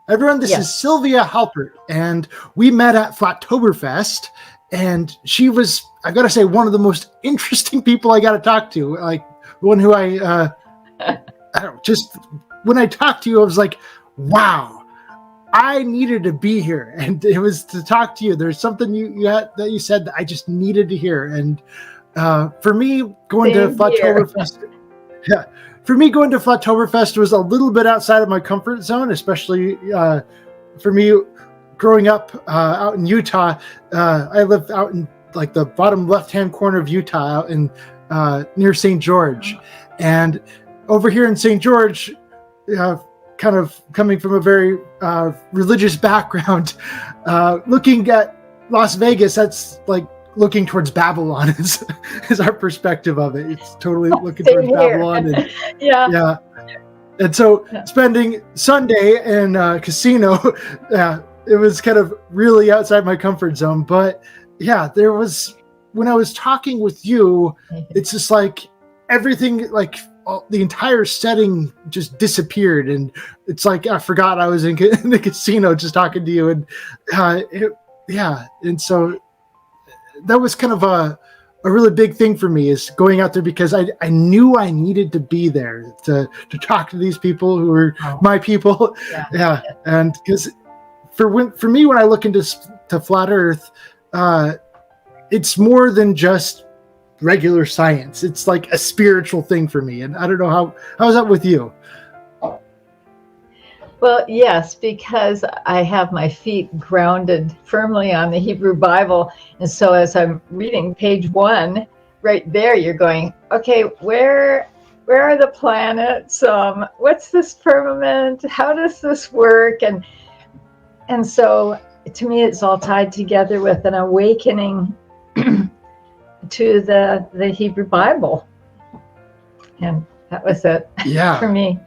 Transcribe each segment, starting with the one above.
Everyone, this is Sylvia Halpert, and we met at Flatoberfest, and she was, I've got to say, one of the most interesting people I got to talk to. Like, one who I don't just, when I talked to you, I was like, wow, I needed to be here. And it was to talk to you. There's something you had that you said that I just needed to hear. And for me, going to Flatoberfest, for me, going to Flatoberfest was a little bit outside of my comfort zone, especially for me growing up out in Utah. I live out in like the bottom left-hand corner of Utah, out in near St. George. And over here in St. George, kind of coming from a very religious background, looking at Las Vegas, that's like looking towards Babylon is our perspective of it. It's totally looking towards Babylon. And, yeah. And so spending Sunday in a casino, it was kind of really outside my comfort zone. But yeah, there was, when I was talking with you, it's just like everything, like the entire setting just disappeared. And it's like, I forgot I was in the casino just talking to you. And and so that was kind of a really big thing for me, is going out there, because I knew I needed to be there to talk to these people who were my people. And because for me, when I look into Flat Earth, it's more than just regular science. It's like a spiritual thing for me. And I don't know how's that with you? Well, yes, because I have my feet grounded firmly on the Hebrew Bible. And so as I'm reading page 1, right there, you're going, okay, where are the planets? What's this firmament? How does this work? And so to me, it's all tied together with an awakening to the Hebrew Bible. And that was it for me.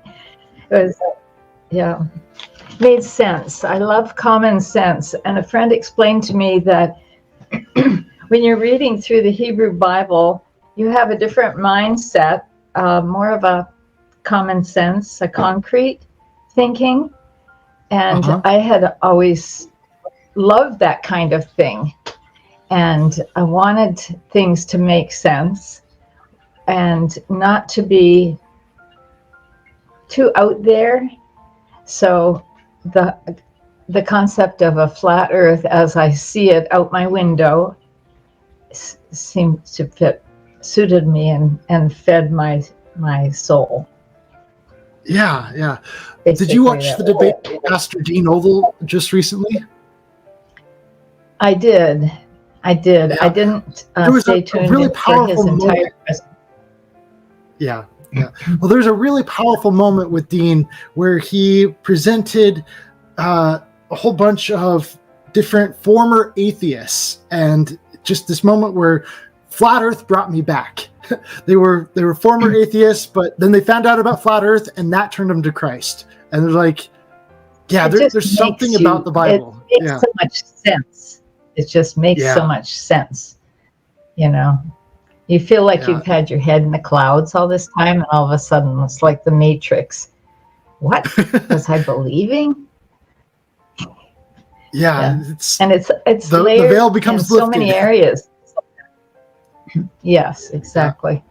It was... made sense. I love common sense. And a friend explained to me that when you're reading through the Hebrew Bible, you have a different mindset, more of a common sense, a concrete thinking. And I had always loved that kind of thing. And I wanted things to make sense and not to be too out there. So the concept of a flat earth, as I see it out my window, seemed to suited me and fed my soul. Yeah. Basically, did you watch the debate with Pastor Dean Oval just recently? I did. Yeah. I didn't stay tuned really for his entire presentation. Yeah. Well, there's a really powerful moment with Dean where he presented a whole bunch of different former atheists, and just this moment where Flat Earth brought me back. They were former atheists, but then they found out about Flat Earth, and that turned them to Christ. And they're like, there's something about the Bible. It makes so much sense. It just makes so much sense, You feel like you've had your head in the clouds all this time, and all of a sudden it's like the Matrix. What was I believing? It's the veil becomes in so many areas. Yes, exactly.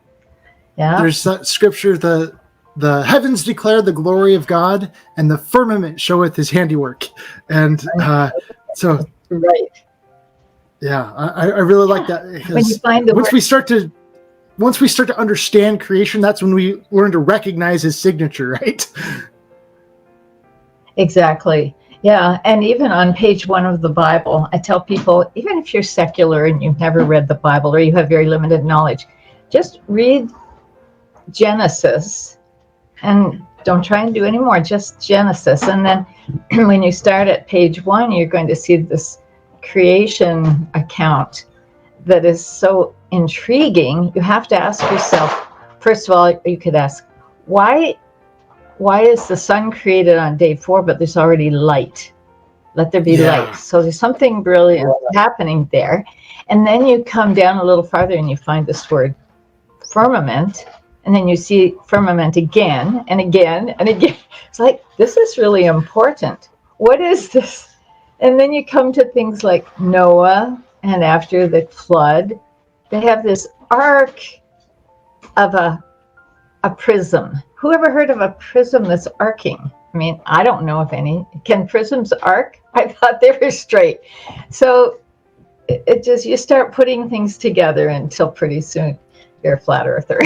Yeah. There's that scripture, the heavens declare the glory of God, and the firmament showeth his handiwork. And so right. Yeah, I really like that. When you find once we start to understand creation, that's when we learn to recognize his signature, right? Exactly. Yeah, and even on page 1 of the Bible, I tell people, even if you're secular and you've never read the Bible, or you have very limited knowledge, just read Genesis and don't try and do any more, just Genesis. And then when you start at page 1, you're going to see this creation account that is so intriguing. You have to ask yourself, first of all, you could ask, why is the sun created on day 4, but there's already light? Let there be light. So there's something brilliant happening there. And then you come down a little farther and you find this word firmament, and then you see firmament again and again and again. It's like, this is really important. what is this? And then you come to things like Noah, and after the flood, they have this arc of a prism. Who ever heard of a prism that's arcing? I mean, I don't know of any. Can prisms arc? I thought they were straight. So it just, you start putting things together until pretty soon you're a flat earther.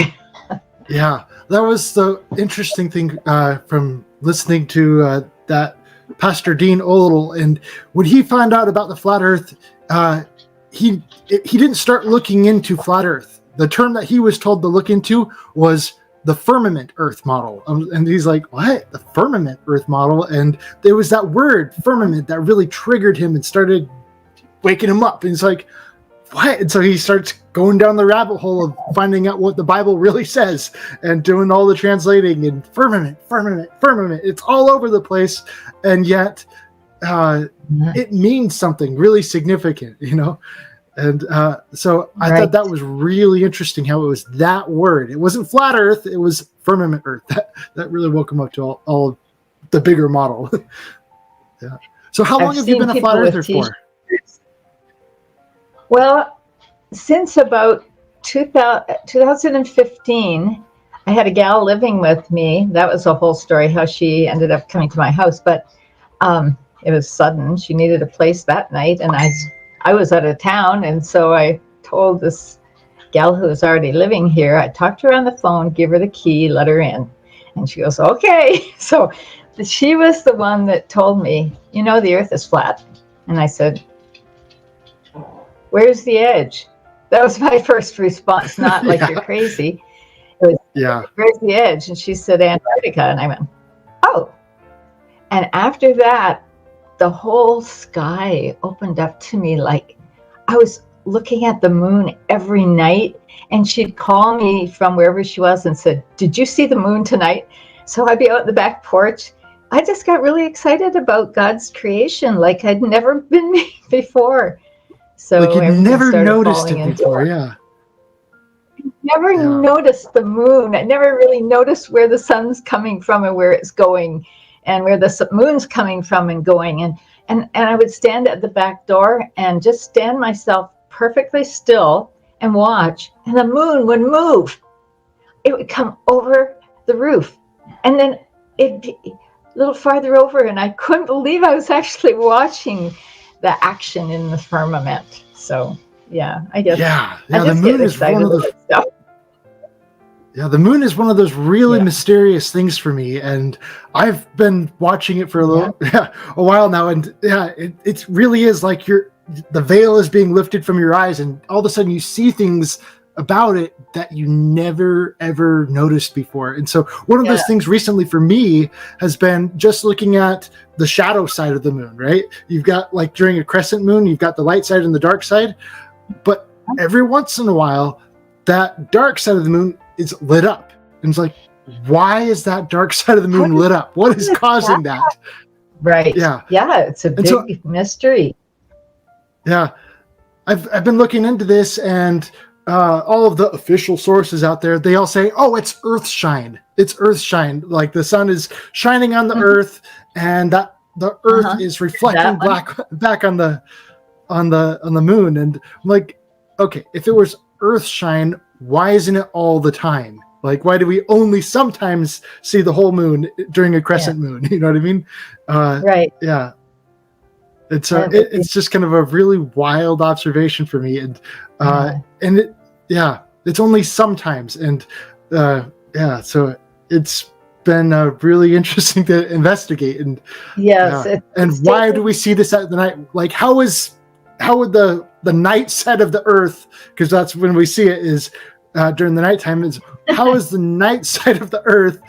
Yeah, that was the interesting thing from listening to that Pastor Dean Odell. And when he found out about the flat earth, he didn't start looking into flat earth. The term that he was told to look into was the firmament earth model. And he's like, what? The firmament earth model? And there was that word, firmament, that really triggered him and started waking him up. And he's like, what? And so he starts going down the rabbit hole of finding out what the Bible really says and doing all the translating and firmament. It's all over the place. And yet it means something really significant, you know? And so I thought that was really interesting how it was that word. It wasn't flat earth. It was firmament earth. That really woke him up to all of the bigger model. Yeah. So how long have you been a flat earther for? Well, since about 2015, I had a gal living with me. That was a whole story, how she ended up coming to my house. But it was sudden. She needed a place that night, and I was out of town. And so I told this gal who was already living here, I talked to her on the phone, give her the key, let her in. And she goes, okay. So she was the one that told me, you know, the earth is flat. And I said, where's the edge? That was my first response, not like you're crazy. It was, where's the edge? And she said, Antarctica. And I went, oh. And after that, the whole sky opened up to me. Like I was looking at the moon every night, and she'd call me from wherever she was and said, did you see the moon tonight? So I'd be out in the back porch. I just got really excited about God's creation like I'd never been before. So like you'd never noticed it before, Never noticed the moon. I never really noticed where the sun's coming from and where it's going, and where the moon's coming from and going. And I would stand at the back door and just stand myself perfectly still and watch, and the moon would move. It would come over the roof, and then it'd be a little farther over, and I couldn't believe I was actually watching the action in the firmament. So I guess the moon is one of those stuff. Yeah, the moon is one of those really mysterious things for me, and I've been watching it for a while now, and it really is like the veil is being lifted from your eyes, and all of a sudden you see things about it that you never ever noticed before. And so one of those things recently for me has been just looking at the shadow side of the moon, right? You've got, like, during a crescent moon, you've got the light side and the dark side, but every once in a while that dark side of the moon is lit up, and it's like, why is that dark side of the moon lit up? What is causing that? Right. It's a big mystery. I've been looking into this, and all of the official sources out there, they all say, oh, it's earth shine. It's earth shine. Like the sun is shining on the earth, and that the earth is reflecting back on the moon. And I'm like, okay, if it was earth shine, why isn't it all the time? Like, why do we only sometimes see the whole moon during a crescent moon? You know what I mean? Right. Yeah. It's just kind of a really wild observation for me, and it's only sometimes, and so it's been really interesting to investigate, and why do we see this at the night? Like, how would the night side of the earth, because that's when we see it, is during the nighttime, is how is the night side of the earth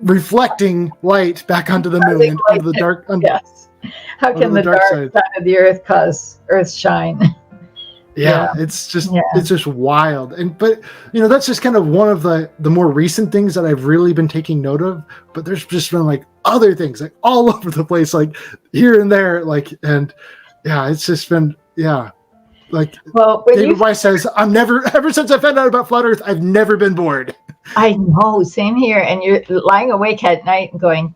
reflecting light back onto the moon and onto the dark? How can the dark side of the earth cause earth shine? It's just wild. But that's just kind of one of the more recent things that I've really been taking note of. But there's just been like other things like all over the place, like here and there, it's just been like, well, David Weiss says, ever since I found out about flat earth, I've never been bored. I know, same here. And you're lying awake at night and going,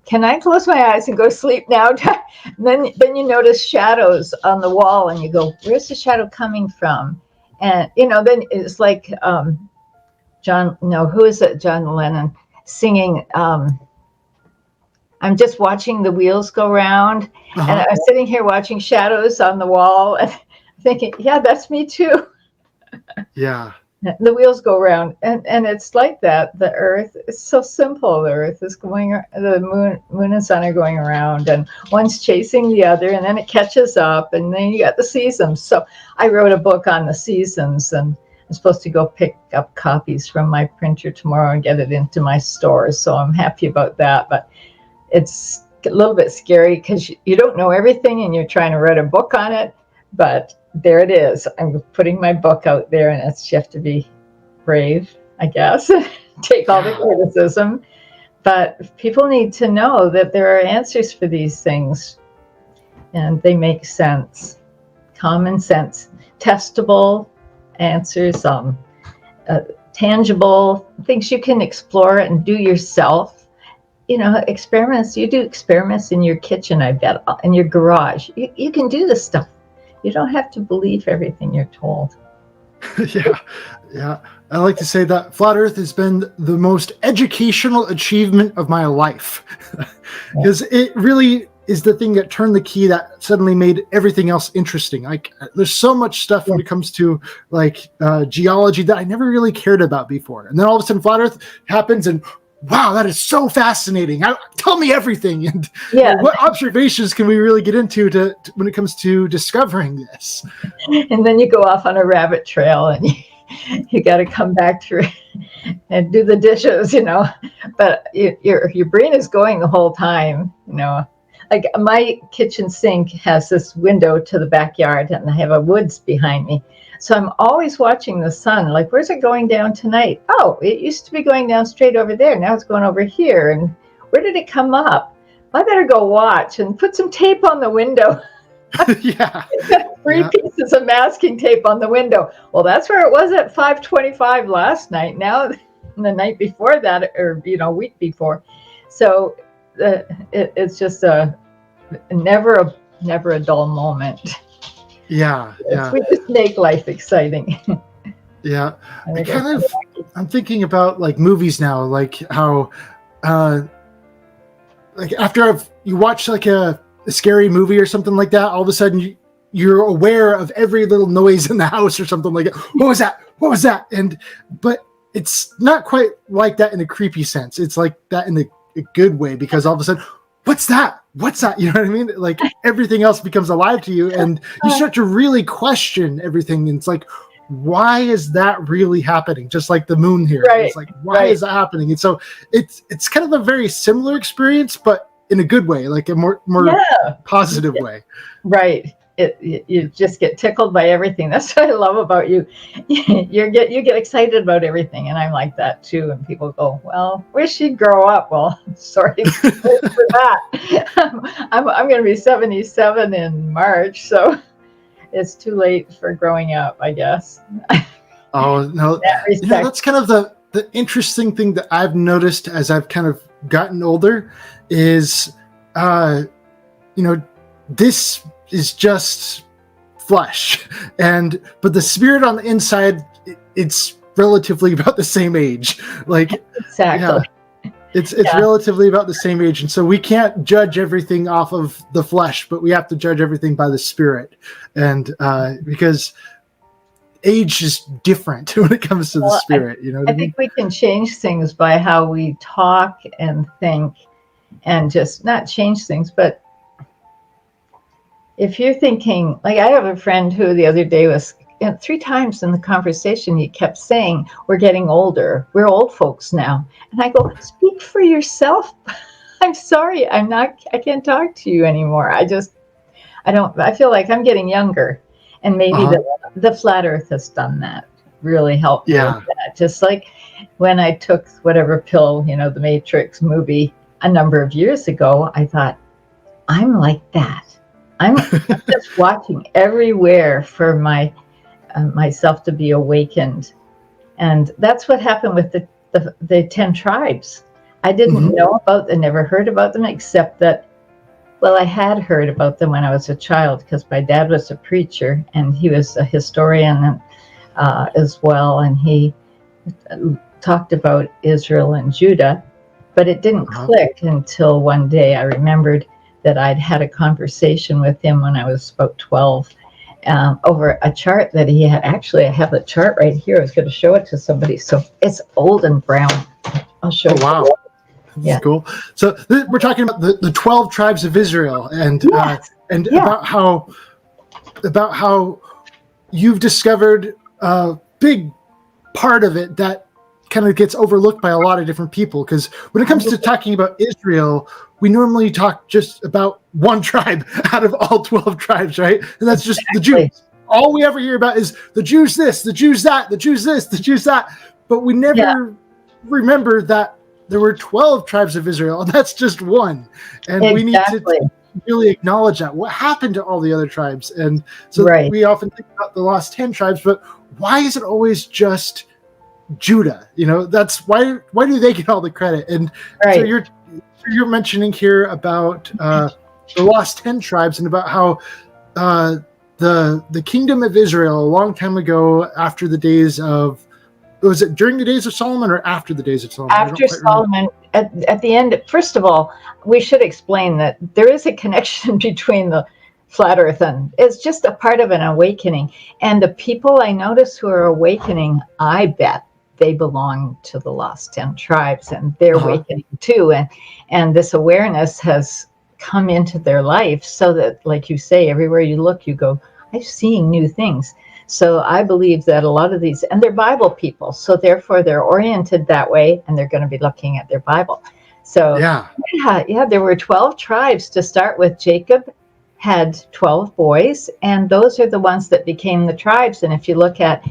can I close my eyes and go to sleep now? And then you notice shadows on the wall and you go, where's the shadow coming from? And, then it's like who is it? John Lennon singing, I'm just watching the wheels go round. And I'm sitting here watching shadows on the wall and thinking, yeah, that's me too. Yeah. The wheels go round, and it's like that. The Earth is so simple. The Earth is going, the moon and sun are going around, and one's chasing the other, and then it catches up, and then you got the seasons. So I wrote a book on the seasons, and I'm supposed to go pick up copies from my printer tomorrow and get it into my stores. So I'm happy about that, but it's a little bit scary because you don't know everything, and you're trying to write a book on it, but there it is. I'm putting my book out there, and you have to be brave, I guess, take all the criticism. But people need to know that there are answers for these things, and they make sense. Common sense, testable answers, tangible things you can explore and do yourself. Experiments. You do experiments in your kitchen, I bet, in your garage. You can do this stuff. You don't have to believe everything you're told. Yeah. I like to say that Flat Earth has been the most educational achievement of my life, because it really is the thing that turned the key that suddenly made everything else interesting. Like, there's so much stuff when it comes to geology that I never really cared about before, and then all of a sudden Flat Earth happens, and wow, that is so fascinating. Tell me everything. And what observations can we really get into when it comes to discovering this? And then you go off on a rabbit trail, and you got to come back through and do the dishes, But your brain is going the whole time, Like my kitchen sink has this window to the backyard, and I have a woods behind me. So I'm always watching the sun. Like, where's it going down tonight? Oh, it used to be going down straight over there. Now it's going over here. And where did it come up? I better go watch and put some tape on the window. Yeah. Three pieces of masking tape on the window. Well, that's where it was at 5:25 last night. Now, the night before that, or week before. So it's just never a dull moment. Yeah. We just make life exciting. Yeah. I'm thinking about like movies now, like how like after you watch like a scary movie or something like that, all of a sudden you're aware of every little noise in the house or something like that. What was that? But it's not quite like that in a creepy sense. It's like that in a good way, because all of a sudden, what's that? You know what I mean? Like, everything else becomes alive to you, and you start to really question everything. And it's like, why is that really happening? Just like the moon here. Right. It's like, why is that happening? And so it's kind of a very similar experience, but in a good way, like a more positive way. Right. You just get tickled by everything. That's what I love about you. You get excited about everything, and I'm like that too. And people go, "Well, where she grow up?" Well, sorry for that. I'm going to be 77 in March, so it's too late for growing up, I guess. Oh no, that's kind of the interesting thing that I've noticed as I've kind of gotten older is, this is just flesh, but the spirit on the inside, it's relatively about the same age. Like, exactly. Yeah, it's relatively about the same age, and so we can't judge everything off of the flesh, but we have to judge everything by the spirit, and because age is different when it comes to the spirit. I think we can change things by how we talk and think, and just not change things, but if you're thinking, like, I have a friend who the other day was, 3 times in the conversation, he kept saying, we're getting older. We're old folks now. And I go, speak for yourself. I'm sorry. I can't talk to you anymore. I feel like I'm getting younger. And maybe the Flat Earth has done that, really helped me with that. Just like when I took whatever pill, the Matrix movie a number of years ago, I thought, I'm like that. I'm just watching everywhere for myself to be awakened. And that's what happened with the 10 tribes. I didn't never heard about them, except that, well, I had heard about them when I was a child because my dad was a preacher and he was a historian as well. And he talked about Israel and Judah, but it didn't click until one day I remembered that I'd had a conversation with him when I was about 12 over a chart that he had. Actually, I have the chart right here. I was going to show it to somebody. So it's old and brown. I'll show you. Wow. That's cool. So we're talking about the 12 tribes of Israel and about how you've discovered a big part of it that kind of gets overlooked by a lot of different people. Because when it comes to talking about Israel, we normally talk just about one tribe out of all 12 tribes, right? And that's just the Jews. All we ever hear about is the Jews this, the Jews that, the Jews this, the Jews that. But we never remember that there were 12 tribes of Israel, and that's just one. And we need to really acknowledge that. What happened to all the other tribes? And so we often think about the lost 10 tribes, but why is it always just Judah? That's why do they get all the credit? And so you're mentioning here about the lost 10 tribes and about how the kingdom of Israel a long time ago, after the days of, was it during the days of Solomon or after the days of Solomon? After Solomon, at the end, first of all, we should explain that there is a connection between the flat earth and it's just a part of an awakening. And the people I notice who are awakening, I bet they belong to the lost 10 tribes and they're awakening too. And this awareness has come into their life so that, like you say, everywhere you look, you go, I'm seeing new things. So I believe that a lot of these, and they're Bible people, so therefore they're oriented that way, and they're going to be looking at their Bible. So there were 12 tribes to start with. Jacob had 12 boys, and those are the ones that became the tribes. And if you look at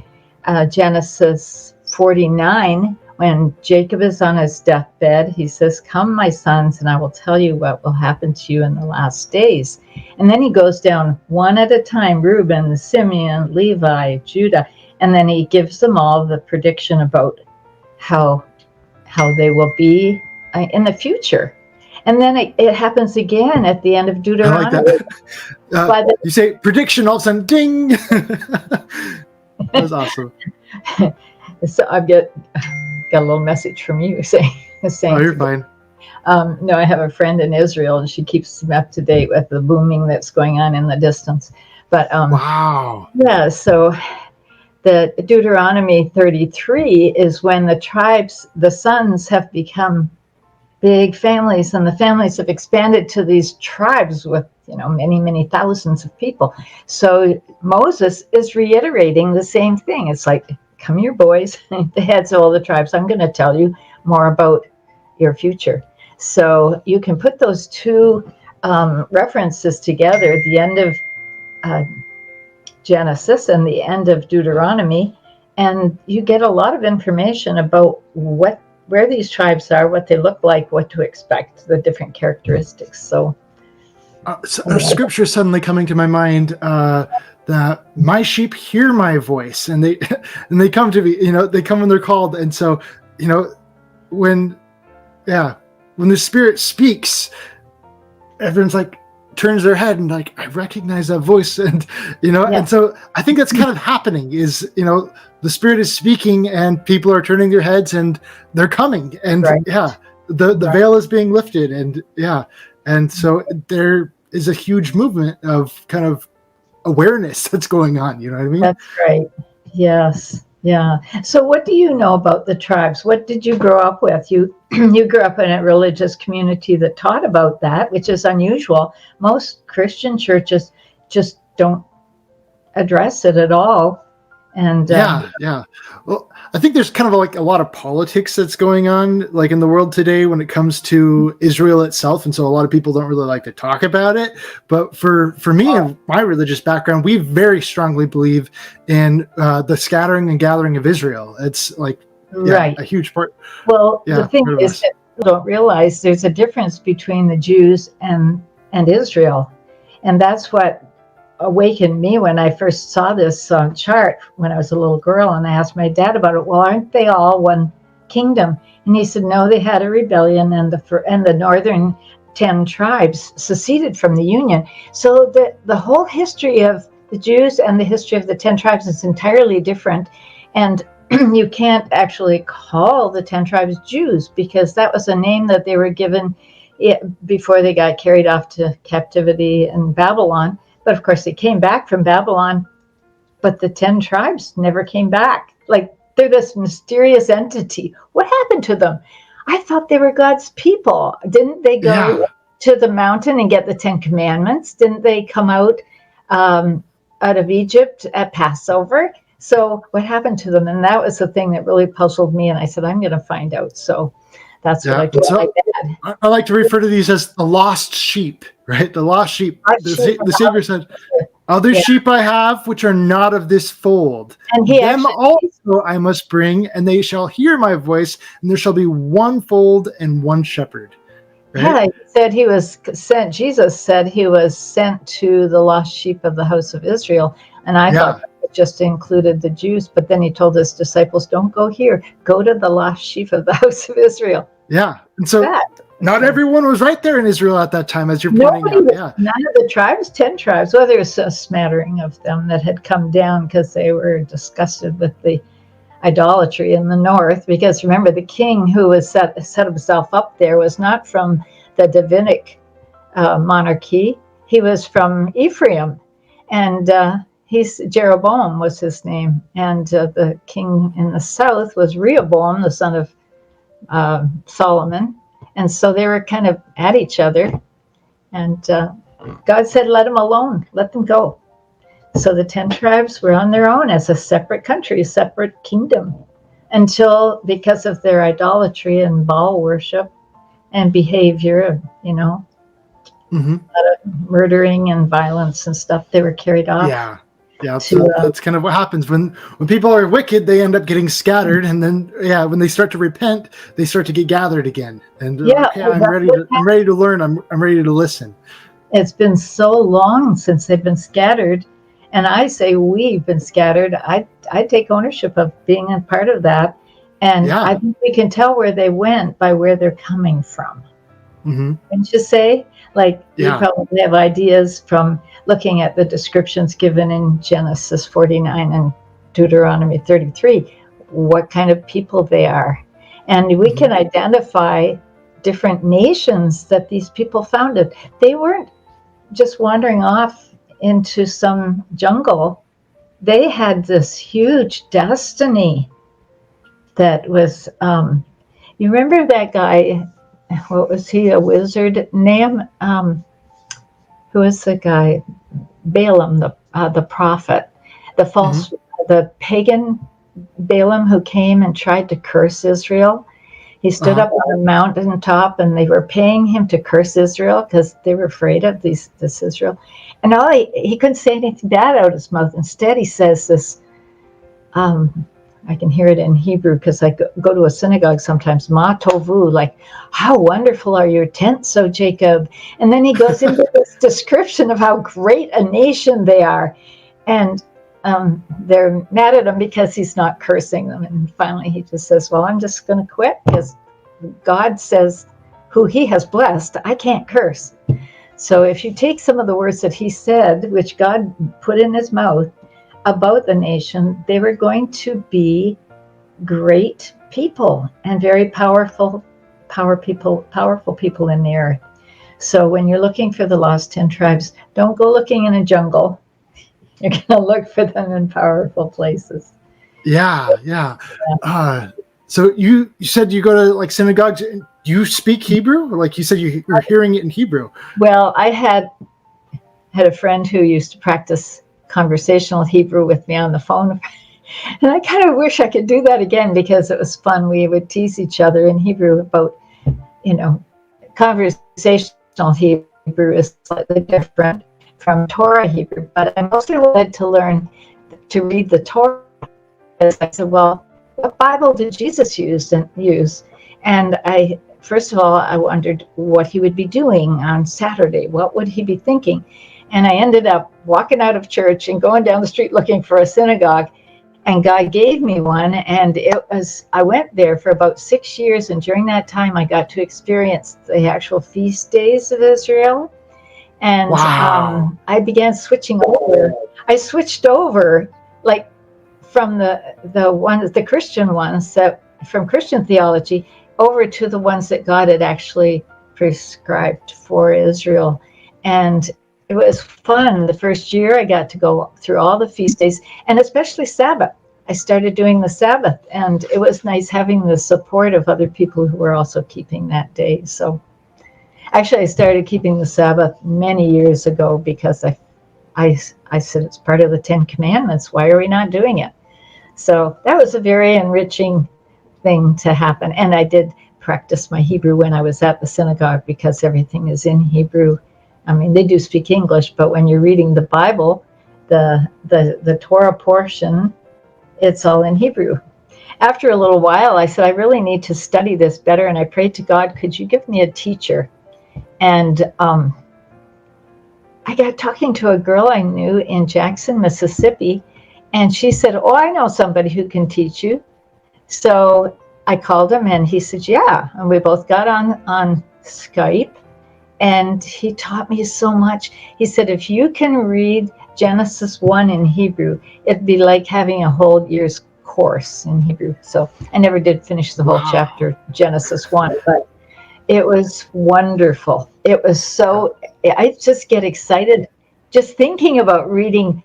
Genesis 49, when Jacob is on his deathbed, he says, "Come, my sons, and I will tell you what will happen to you in the last days." And then he goes down one at a time: Reuben, Simeon, Levi, Judah, and then he gives them all the prediction about how they will be in the future. And then it happens again at the end of Deuteronomy. I like that. You say prediction, all of a sudden, ding! That was awesome. So I've got a little message from you saying. Oh, you're fine. No, I have a friend in Israel, and she keeps me up to date with the booming that's going on in the distance. But wow. Yeah, so the Deuteronomy 33 is when the tribes, the sons have become big families, and the families have expanded to these tribes with many, many thousands of people. So Moses is reiterating the same thing. It's like, come here, boys, the heads of all the tribes. I'm going to tell you more about your future. So you can put those two references together, the end of Genesis and the end of Deuteronomy, and you get a lot of information about where these tribes are, what they look like, what to expect, the different characteristics. So a scripture suddenly coming to my mind, that my sheep hear my voice and they come to me, they come when they're called. And so, when the Spirit speaks, everyone's like turns their head and like, I recognize that voice. And, and so I think that's kind of happening is, the Spirit is speaking and people are turning their heads and they're coming. And the veil is being lifted. And and so there is a huge movement of kind of awareness that's going on. You know what I mean? That's right. Yes. Yeah. So what do you know about the tribes? What did you grow up with? You grew up in a religious community that taught about that, which is unusual. Most Christian churches just don't address it at all. And well, I think there's kind of like a lot of politics that's going on like in the world today when it comes to Israel itself, and so a lot of people don't really like to talk about it. But for me and my religious background, we very strongly believe in the scattering and gathering of Israel. It's like a huge part. Well, the thing is that people don't realize there's a difference between the Jews and Israel, and that's what awakened me when I first saw this chart when I was a little girl, and I asked my dad about it. Well, aren't they all one kingdom. And he said, no, they had a rebellion, and the northern 10 tribes seceded from the Union. So the whole history of the Jews and the history of the 10 tribes is entirely different. And you can't actually call the 10 tribes Jews, because that was a name that they were given before they got carried off to captivity in Babylon. But of course, they came back from Babylon, but the 10 tribes never came back. Like, they're this mysterious entity. What happened to them? I thought they were God's people. Didn't they go to the mountain and get the 10 commandments? Didn't they come out of Egypt at Passover? So what happened to them? And that was the thing that really puzzled me. And I said, I'm going to find out. So that's what I told my dad. I like to refer to these as the lost sheep, right? The lost sheep. The Savior said, other sheep I have, which are not of this fold. And them also I must bring, and they shall hear my voice, and there shall be one fold and one shepherd. Right? Yeah, he said he was sent. Jesus said he was sent to the lost sheep of the house of Israel. And I thought it just included the Jews. But then he told his disciples, don't go here. Go to the lost sheep of the house of Israel. Yeah. And so not everyone was right there in Israel at that time, as you're pointing out. None of the tribes, 10 tribes. Well, there's a smattering of them that had come down because they were disgusted with the idolatry in the north. Because remember, the king who was set himself up there was not from the Davidic monarchy. He was from Ephraim, and Jeroboam was his name. And the king in the south was Rehoboam, the son of Solomon. And so they were kind of at each other. And God said, let them alone. Let them go. So the 10 tribes were on their own as a separate country, a separate kingdom, until, because of their idolatry and Baal worship and behavior, murdering and violence and stuff, they were carried off. Yeah, that's kind of what happens when people are wicked. They end up getting scattered, and then when they start to repent, they start to get gathered again. And I'm ready to learn. I'm ready to listen. It's been so long since they've been scattered, and I say we've been scattered. I take ownership of being a part of that, and I think we can tell where they went by where they're coming from. Mm-hmm. Wouldn't you say? You probably have ideas from looking at the descriptions given in Genesis 49 and Deuteronomy 33, what kind of people they are. And we can identify different nations that these people founded. They weren't just wandering off into some jungle. They had this huge destiny that was, you remember that guy, what was he, a wizard name? Who was the guy? Balaam, the prophet, the false, the pagan Balaam who came and tried to curse Israel. He stood up on a mountaintop, and they were paying him to curse Israel because they were afraid of this Israel. And he couldn't say anything bad out of his mouth. Instead, he says this. I can hear it in Hebrew because I go to a synagogue sometimes. Ma tovu, like, how wonderful are your tents, O Jacob. And then he goes into this description of how great a nation they are. And they're mad at him because he's not cursing them. And finally he just says, well, I'm just going to quit because God says who he has blessed, I can't curse. So if you take some of the words that he said, which God put in his mouth, about the nation, they were going to be great people and very powerful people in the earth. So when you're looking for the lost 10 tribes, don't go looking in a jungle. You're going to look for them in powerful places. Yeah. So you said you go to synagogues. Do you speak Hebrew? Like you said, you're hearing it in Hebrew. Well, I had a friend who used to practice conversational Hebrew with me on the phone. And I kind of wish I could do that again because it was fun. We would tease each other in Hebrew about, conversational Hebrew is slightly different from Torah Hebrew. But I mostly wanted to learn to read the Torah. I said, well, what Bible did Jesus use? And first of all, I wondered what he would be doing on Saturday. What would he be thinking? And I ended up walking out of church and going down the street looking for a synagogue. And God gave me one, and I went there for about 6 years, and during that time I got to experience the actual feast days of Israel. And Wow. I began switching over. I switched over, like, from the Christian ones, that from Christian theology, over to the ones that God had actually prescribed for Israel. And it was fun. The first year I got to go through all the feast days, and especially Sabbath. I started doing the Sabbath, and it was nice having the support of other people who were also keeping that day. So actually I started keeping the Sabbath many years ago because I said it's part of the 10 Commandments. Why are we not doing it? So that was a very enriching thing to happen. And I did practice my Hebrew when I was at the synagogue, because everything is in Hebrew. I mean, they do speak English, but when you're reading the Bible, the Torah portion, it's all in Hebrew. After a little while, I said, I really need to study this better. And I prayed to God, could you give me a teacher? And I got talking to a girl I knew in Jackson, Mississippi, and she said, oh, I know somebody who can teach you. So I called him, and he said, yeah. And we both got on Skype, and he taught me so much. He said, if you can read Genesis 1 in Hebrew, it'd be like having a whole year's course in Hebrew. So I never did finish the whole chapter, Genesis 1, but it was wonderful. It was so, I just get excited. Just thinking about reading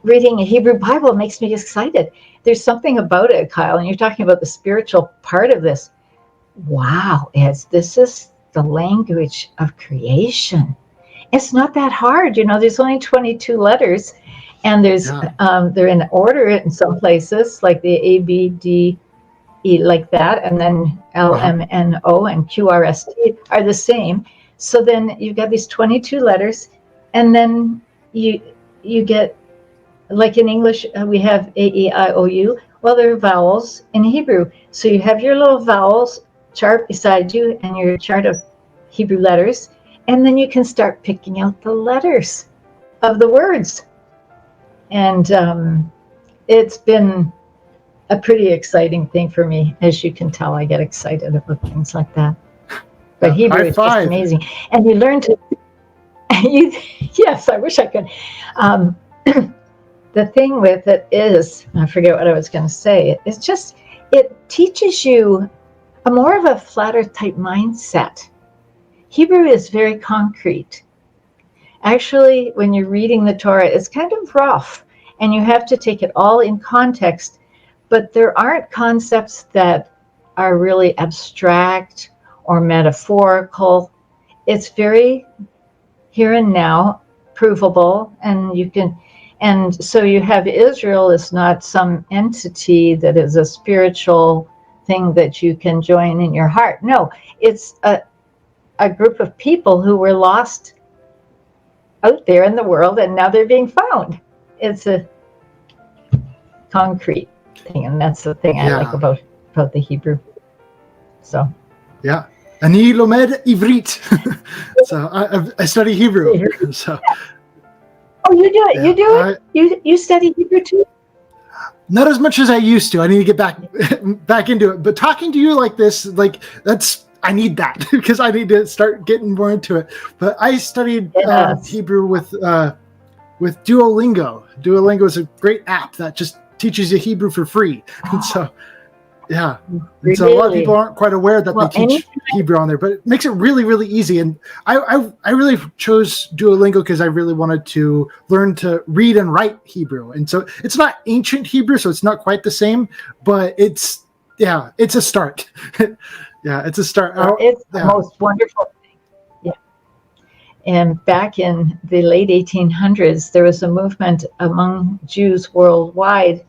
a Hebrew Bible makes me excited. There's something about it, Kyle, and you're talking about the spiritual part of this. Wow, this is the language of creation. It's not that hard. There's only 22 letters, and they're in order in some places, like the A, B, D, E, like that, and then L, M, N, O, and Q, R, S, T are the same. So then you've got these 22 letters, and then you get, like in English, we have A, E, I, O, U. Well, there are vowels in Hebrew. So you have your little vowels chart beside you and your chart of Hebrew letters, and then you can start picking out the letters of the words. And it's been a pretty exciting thing for me. As you can tell, I get excited about things like that. But Hebrew is just amazing. And you learn to, yes, I wish I could. The thing with it is, I forget what I was going to say, it's just, it teaches you a more of a flatter type mindset. Hebrew is very concrete. Actually, when you're reading the Torah, it's kind of rough, and you have to take it all in context, but there aren't concepts that are really abstract or metaphorical. It's very here and now, provable, and so you have Israel is not some entity that is a spiritual thing that you can join in your heart. No, it's a group of people who were lost out there in the world, and now they're being found. It's a concrete thing, and that's the thing I like about the Hebrew. So yeah, ani lomed ivrit. So I study Hebrew. So oh, you do it. You do it. You study Hebrew too. Not as much as I used to. I need to get back into it. But talking to you like this, like I need that because I need to start getting more into it. But I studied Hebrew with Duolingo. Duolingo is a great app that just teaches you Hebrew for free. And so, yeah. And so a lot of people aren't quite aware that they teach Hebrew on there, but it makes it really, really easy. And I really chose Duolingo because I really wanted to learn to read and write Hebrew. And so it's not ancient Hebrew, so it's not quite the same, but it's a start. Yeah, it's a start. It's the most wonderful thing. Yeah. And back in the late 1800s, there was a movement among Jews worldwide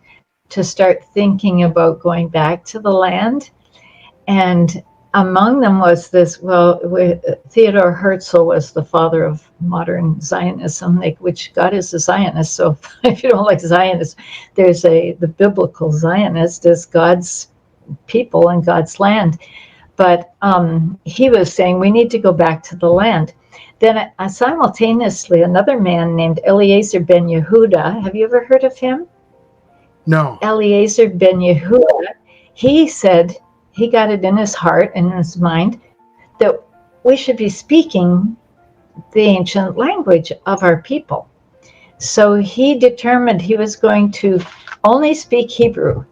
to start thinking about going back to the land. And among them was Theodor Herzl was the father of modern Zionism, which God is a Zionist. So if you don't like Zionists, there's the biblical Zionist is God's people and God's land. But he was saying we need to go back to the land. Then simultaneously, another man named Eliezer ben Yehuda, have you ever heard of him? No. Eliezer ben Yehuda, he said he got it in his heart and in his mind that we should be speaking the ancient language of our people. So he determined he was going to only speak Hebrew.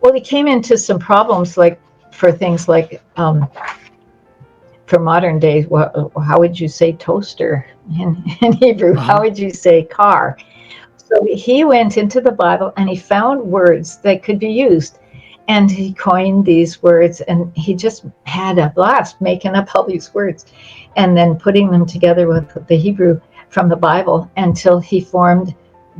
Well, he came into some problems, like for things like for modern days, how would you say toaster in Hebrew? How would you say car? So he went into the Bible and he found words that could be used. And he coined these words, and he just had a blast making up all these words and then putting them together with the Hebrew from the Bible until he formed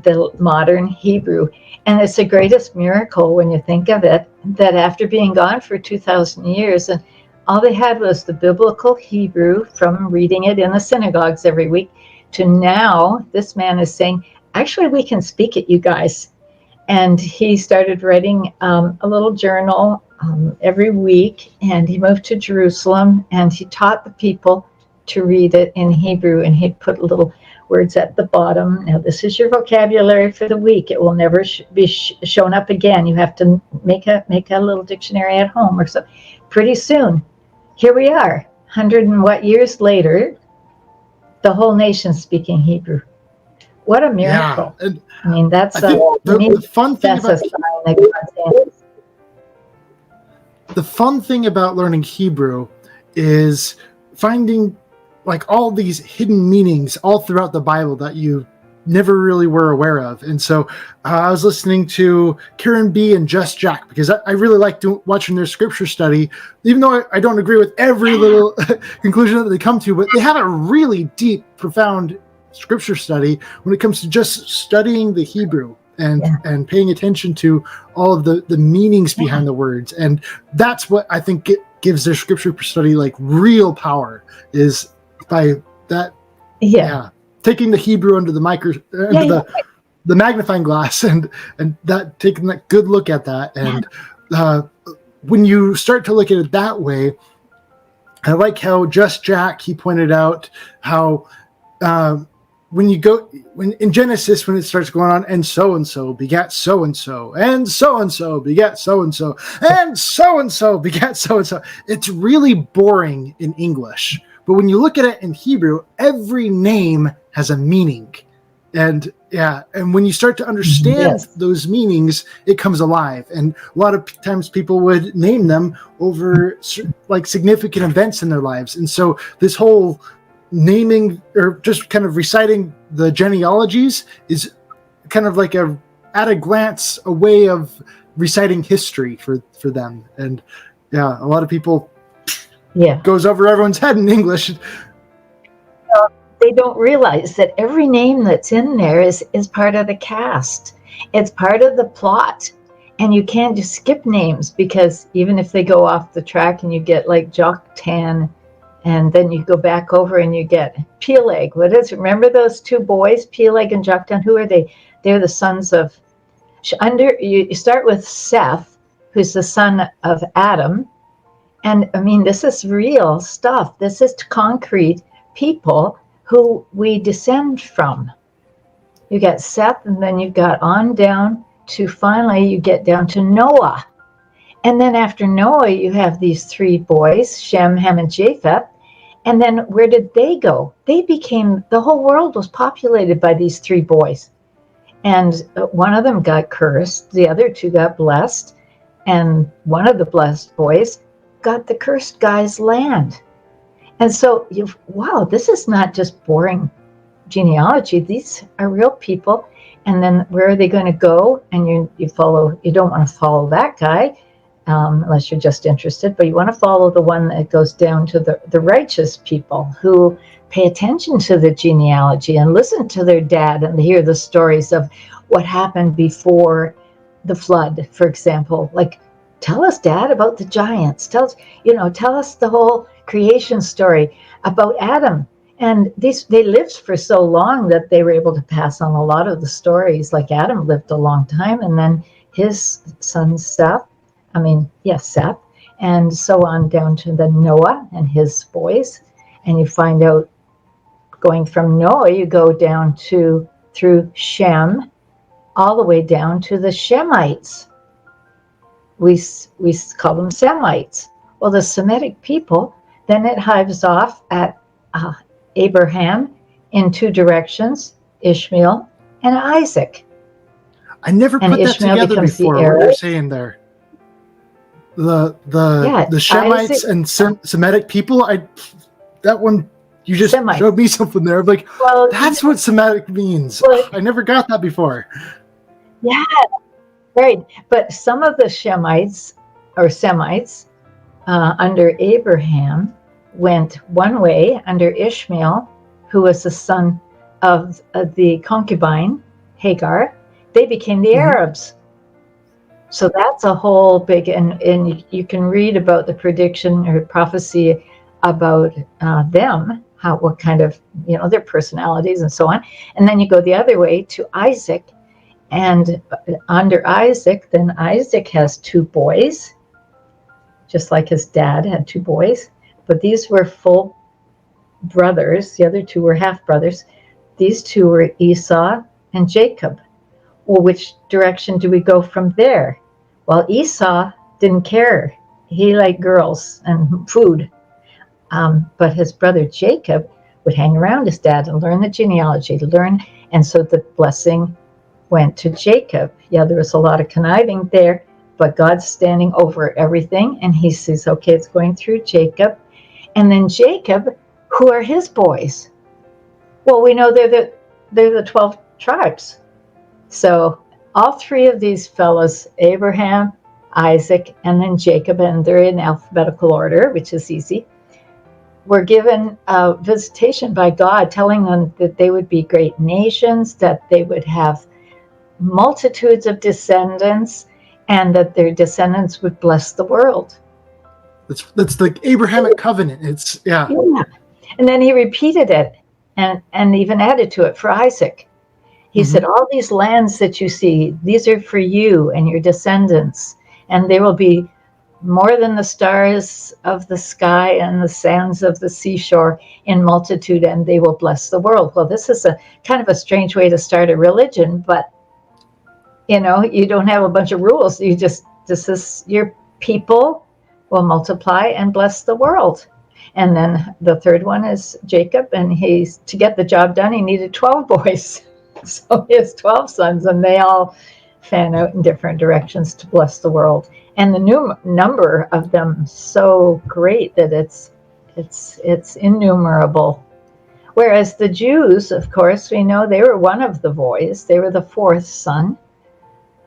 the modern Hebrew. And it's the greatest miracle when you think of it, that after being gone for 2,000 years, and all they had was the biblical Hebrew from reading it in the synagogues every week, to now this man is saying, actually, we can speak it, you guys. And he started writing a little journal every week, and he moved to Jerusalem, and he taught the people to read it in Hebrew, and he'd put little words at the bottom. Now, this is your vocabulary for the week. It will never be shown up again. You have to make a little dictionary at home or so. Pretty soon, here we are, 100 and what years later, the whole nation speaking Hebrew. What a miracle. Yeah. And I mean, that's the fun thing that's about a sign that God's in. the fun thing about learning Hebrew is finding like all these hidden meanings all throughout the Bible that you never really were aware of. And so I was listening to Karen B and Just Jack because I really like watching their scripture study, even though I don't agree with every little conclusion that they come to, but they have a really deep, profound scripture study when it comes to just studying the Hebrew and paying attention to all of the meanings behind the words. And that's what I think gives their scripture study like real power, is by that taking the Hebrew under the the magnifying glass and that taking that good look at that. And when you start to look at it that way, I like how Just Jack, he pointed out how when in Genesis, when it starts going on, and so begat so-and-so, and so begat so-and-so, and so begat so-and-so, it's really boring in English. But when you look at it in Hebrew, every name has a meaning. And when you start to understand those meanings, it comes alive. And a lot of times people would name them over like significant events in their lives. And so this whole naming or just kind of reciting the genealogies is kind of like at a glance, a way of reciting history for them. And a lot of people goes over everyone's head in English. They don't realize that every name that's in there is part of the cast. It's part of the plot. And you can't just skip names, because even if they go off the track and you get like Joktan, and then you go back over and you get Peleg. What is it? Remember those two boys, Peleg and Joktan? Who are they? They're the sons of, you start with Seth, who's the son of Adam. And I mean, this is real stuff. This is concrete people who we descend from. You got Seth, and then you've got on down to finally you get down to Noah. And then after Noah, you have these three boys, Shem, Ham, and Japheth. And then where did they go? The whole world was populated by these three boys. And one of them got cursed. The other two got blessed. And one of the blessed boys got the cursed guy's land. And so, this is not just boring genealogy. These are real people. And then where are they going to go? And you don't want to follow that guy unless you're just interested, but you want to follow the one that goes down to the righteous people who pay attention to the genealogy and listen to their dad and hear the stories of what happened before the flood, for example. Like, tell us, Dad, about the giants. Tell us the whole creation story about Adam. And they lived for so long that they were able to pass on a lot of the stories. Like Adam lived a long time, and then his son Seth, and so on down to the Noah and his boys. And you find out, going from Noah, you go down through Shem, all the way down to the Shemites. We call them Semites. Well, the Semitic people, then it hives off at Abraham in two directions, Ishmael and Isaac. I never And put that Ishmael together becomes the before. What Arab. you're saying there, the Shemites Isaac, and Semitic people. That one you just Semites. showed me something there. I'm like, Well, that's what Semitic means. Well, I never got that before. yeah, right. But some of the Shemites or Semites under Abraham went one way under Ishmael, who was the son of the concubine Hagar. They became the Arabs. So that's a whole big, and you can read about the prediction or prophecy about them, what kind of, their personalities and so on. And then you go the other way to Isaac, and under Isaac, then Isaac has two boys, just like his dad had two boys, but these were full brothers. The other two were half brothers. These two were Esau and Jacob. Well, which direction do we go from there? Well, Esau didn't care. He liked girls and food. But his brother Jacob would hang around his dad and learn the genealogy, and so the blessing went to Jacob. Yeah, there was a lot of conniving there, but God's standing over everything, and he says, okay, it's going through Jacob. And then Jacob, who are his boys? Well, we know they're the 12 tribes. So all three of these fellows, Abraham, Isaac, and then Jacob, and they're in alphabetical order, which is easy, were given a visitation by God, telling them that they would be great nations, that they would have multitudes of descendants, and that their descendants would bless the world. That's the Abrahamic covenant. It's yeah. And then he repeated it and even added to it for Isaac. He said, all these lands that you see, these are for you and your descendants, and they will be more than the stars of the sky and the sands of the seashore in multitude, and they will bless the world. Well, this is a kind of a strange way to start a religion, but you don't have a bunch of rules. This is your people will multiply and bless the world. And then the third one is Jacob, and to get the job done, he needed 12 boys. So he has 12 sons, and they all fan out in different directions to bless the world. And the new number of them so great that it's innumerable. Whereas the Jews, of course, we know they were one of the boys. They were the fourth son.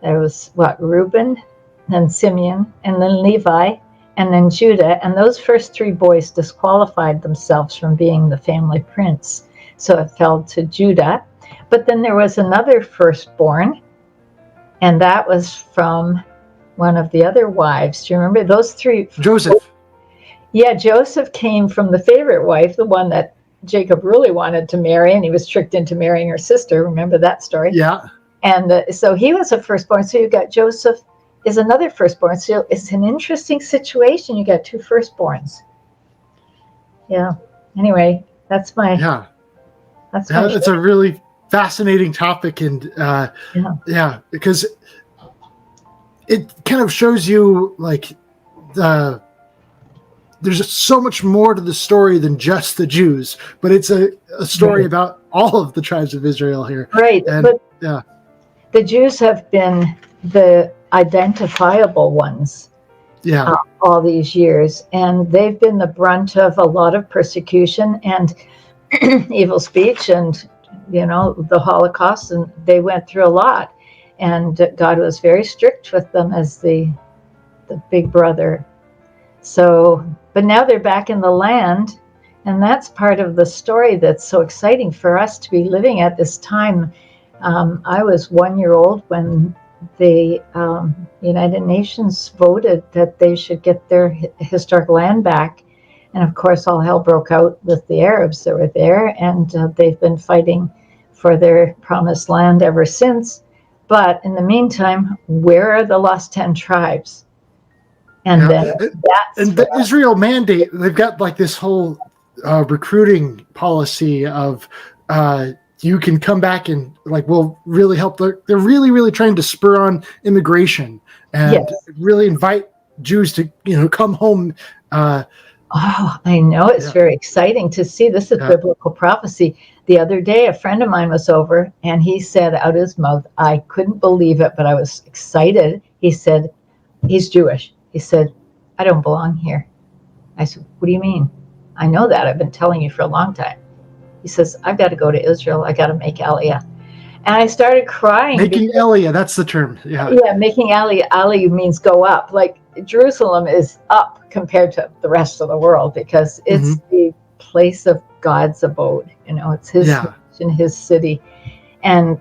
There was Reuben, then Simeon, and then Levi, and then Judah. And those first three boys disqualified themselves from being the family prince. So it fell to Judah. But then there was another firstborn, and that was from one of the other wives. Do you remember those three? Joseph. Yeah, Joseph came from the favorite wife, the one that Jacob really wanted to marry, and he was tricked into marrying her sister. Remember that story? Yeah. And so he was a firstborn. So you got Joseph is another firstborn. So it's an interesting situation. You got two firstborns. Yeah. Anyway, that's my. Yeah. That's it's a really fascinating topic, and because it kind of shows you there's so much more to the story than just the Jews, but it's a story about all of the tribes of Israel here. Right. And, but the Jews have been the identifiable ones all these years, and they've been the brunt of a lot of persecution and evil speech and the Holocaust, and they went through a lot, and God was very strict with them as the big brother. So, but now they're back in the land, and that's part of the story that's so exciting for us to be living at this time. I was 1 year old when the United Nations voted that they should get their historic land back. And of course, all hell broke out with the Arabs that were there, and they've been fighting for their promised land ever since. But in the meantime, where are the lost 10 tribes? And then the Israel mandate, they've got this whole recruiting policy of you can come back and like will really help. They're really, really trying to spur on immigration and Yes. really invite Jews to, come home. Oh, I know. It's very exciting to see. This is biblical prophecy. The other day, a friend of mine was over and he said out of his mouth, I couldn't believe it, but I was excited. He said, he's Jewish. He said, I don't belong here. I said, what do you mean? I know that. I've been telling you for a long time. He says, I've got to go to Israel. I got to make Aliyah. And I started crying. Making Aliyah, that's the term. Yeah. Yeah, making Aliyah. Aliyah means go up. Like Jerusalem is up compared to the rest of the world because it's the place of God's abode. It's his nation, his city. And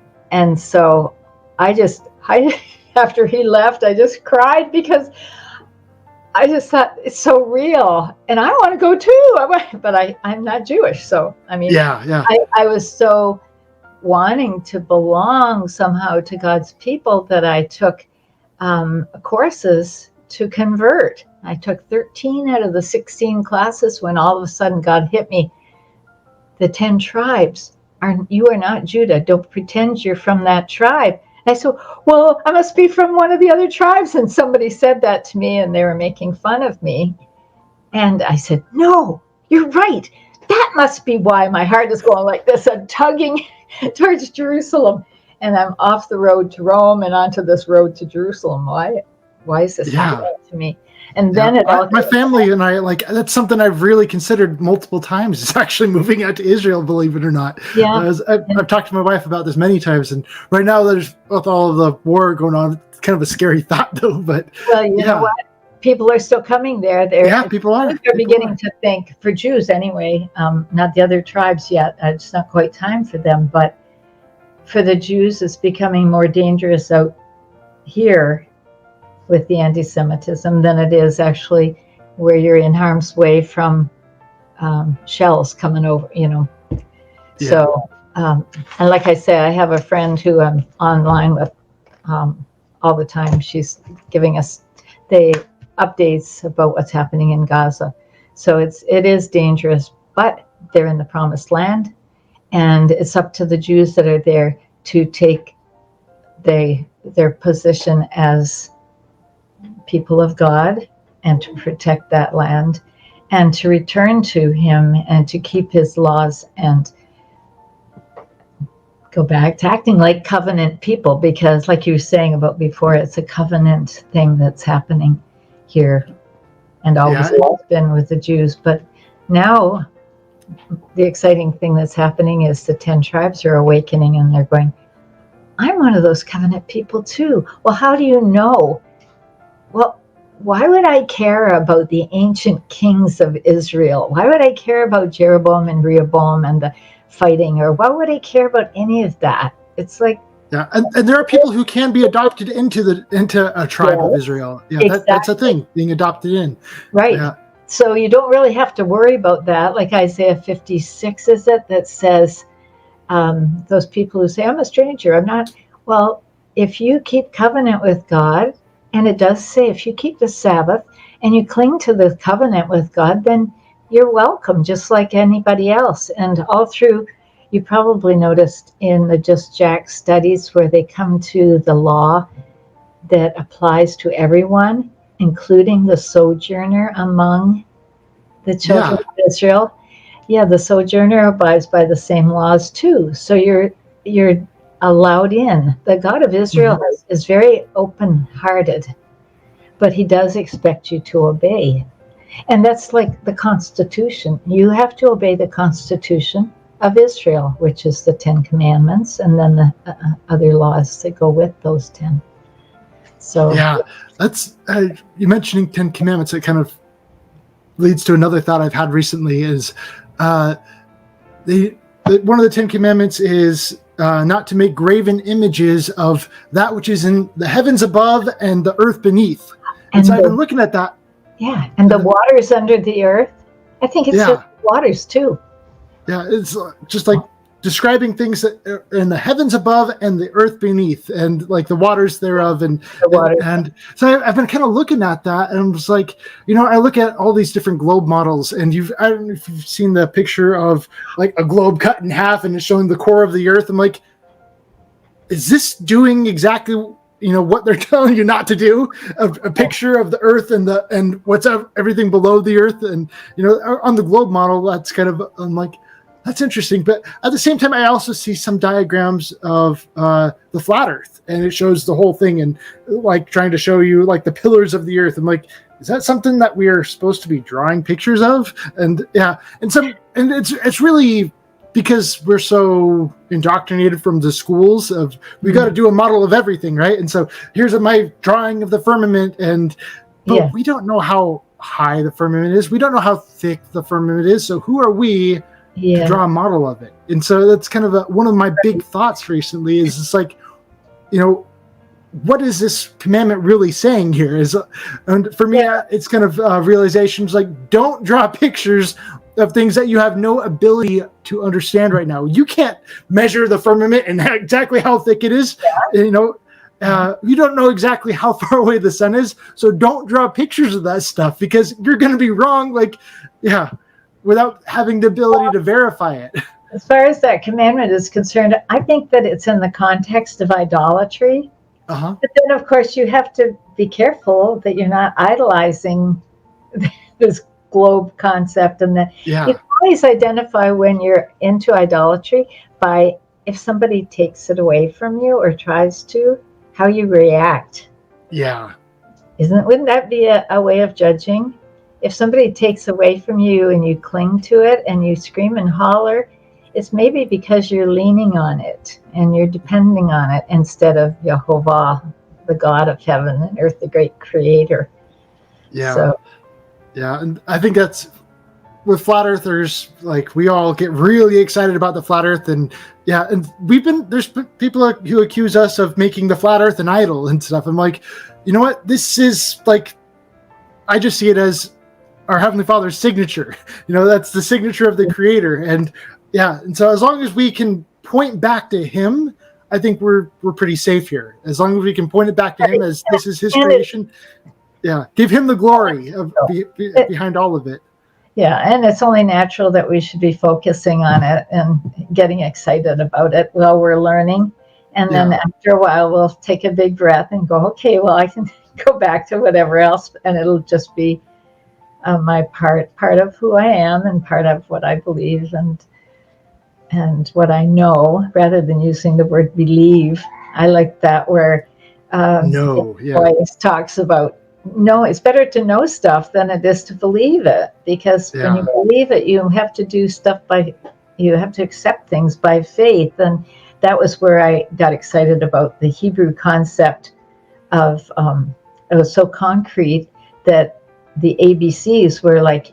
so I after he left, I just cried because I just thought it's so real, and I want to go too. But I'm not Jewish, so I mean, I was so wanting to belong somehow to God's people that I took courses to convert. I took 13 out of the 16 classes when all of a sudden God hit me. The 10 tribes you are not Judah. Don't pretend you're from that tribe. And I said, well, I must be from one of the other tribes. And somebody said that to me and they were making fun of me. And I said, no, you're right. That must be why my heart is going like this. I'm tugging towards Jerusalem. And I'm off the road to Rome and onto this road to Jerusalem. Why is this happening to me? And then my family and I, that's something I've really considered multiple times, is actually moving out to Israel, believe it or not. Yeah. I've talked to my wife about this many times, and right now with all of the war going on, it's kind of a scary thought though, but well, you know what? People are still coming there. People are. They're beginning to think, for Jews anyway, not the other tribes yet. It's not quite time for them, but for the Jews, it's becoming more dangerous out here with the anti-Semitism than it is actually where you're in harm's way from shells coming over, So, and like I say, I have a friend who I'm online with all the time. She's giving us the updates about what's happening in Gaza. So it is dangerous, but they're in the promised land, and it's up to the Jews that are there to take their position as people of God and to protect that land and to return to him and to keep his laws and go back to acting like covenant people, because like you were saying about before, it's a covenant thing that's happening here and always has been with the Jews. But now the exciting thing that's happening is the 10 tribes are awakening and they're going, I'm one of those covenant people too. Well, how do you know? Well, why would I care about the ancient kings of Israel? Why would I care about Jeroboam and Rehoboam and the fighting? Or why would I care about any of that? It's like... Yeah, and there are people who can be adopted into a tribe of Israel. Yeah, exactly. That's a thing, being adopted in. Right. Yeah. So you don't really have to worry about that. Like Isaiah 56, is it, that says, those people who say, I'm a stranger, I'm not... Well, if you keep covenant with God, and it does say if you keep the Sabbath and you cling to the covenant with God, then you're welcome, just like anybody else. And all through, you probably noticed in the Just Jack studies where they come to the law that applies to everyone, including the sojourner among the children of Israel. Yeah, the sojourner abides by the same laws too. So you're allowed in. The God of Israel is very open-hearted, but he does expect you to obey. And that's like the Constitution. You have to obey the Constitution of Israel, which is the 10 Commandments, and then the other laws that go with those 10. So that's you mentioning 10 Commandments. It kind of leads to another thought I've had recently. Is one of the 10 Commandments is not to make graven images of that which is in the heavens above and the earth beneath. And so I've been looking at that. Yeah, and the waters under the earth. I think it's just waters too. Yeah, it's just like describing things that are in the heavens above and the earth beneath, and like the waters thereof, and so I've been kind of looking at that, and I'm just like, I look at all these different globe models, and I don't know if you've seen the picture of like a globe cut in half and it's showing the core of the earth. I'm like, is this doing exactly what they're telling you not to do? A picture of the earth and what's everything below the earth, and on the globe model, that's kind of, I'm like, that's interesting. But at the same time, I also see some diagrams of the flat earth, and it shows the whole thing, and like trying to show you like the pillars of the earth. I'm like, is that something that we are supposed to be drawing pictures of? And it's really because we're so indoctrinated from the schools of, we got to do a model of everything, right? And so here's my drawing of the firmament, but we don't know how high the firmament is. We don't know how thick the firmament is. So who are we to draw a model of it? And so that's kind of one of my big thoughts recently, is it's like, what is this commandment really saying here? And for me, it's kind of realizations like, don't draw pictures of things that you have no ability to understand right now. You can't measure the firmament and exactly how thick it is. You don't know exactly how far away the sun is. So don't draw pictures of that stuff, because you're going to be wrong. Without having the ability to verify it. As far as that commandment is concerned, I think that it's in the context of idolatry. But then, of course, you have to be careful that you're not idolizing this globe concept, and that you can always identify when you're into idolatry by, if somebody takes it away from you or tries to, how you react. Wouldn't that be a way of judging? If somebody takes away from you and you cling to it and you scream and holler, it's maybe because you're leaning on it and you're depending on it instead of Jehovah, the God of heaven and earth, the great creator. And I think that's, with flat earthers, like, we all get really excited about the flat earth, and there's people who accuse us of making the flat earth an idol and stuff. I'm like, you know what? This is like, I just see it as our Heavenly Father's signature. That's the signature of the Creator. And so as long as we can point back to Him, I think we're pretty safe here. As long as we can point it back to Him as this is His creation. Give Him the glory behind all of it. And it's only natural that we should be focusing on it and getting excited about it while we're learning. And then after a while, we'll take a big breath and go, okay, well, I can go back to whatever else, and it'll just be my part of who I am and part of what I believe and what I know, rather than using the word believe. I like that, where Boyce talks about, no, it's better to know stuff than it is to believe it, because when you believe it, you have to do stuff you have to accept things by faith. And that was where I got excited about the Hebrew concept of, it was so concrete that the ABCs were like,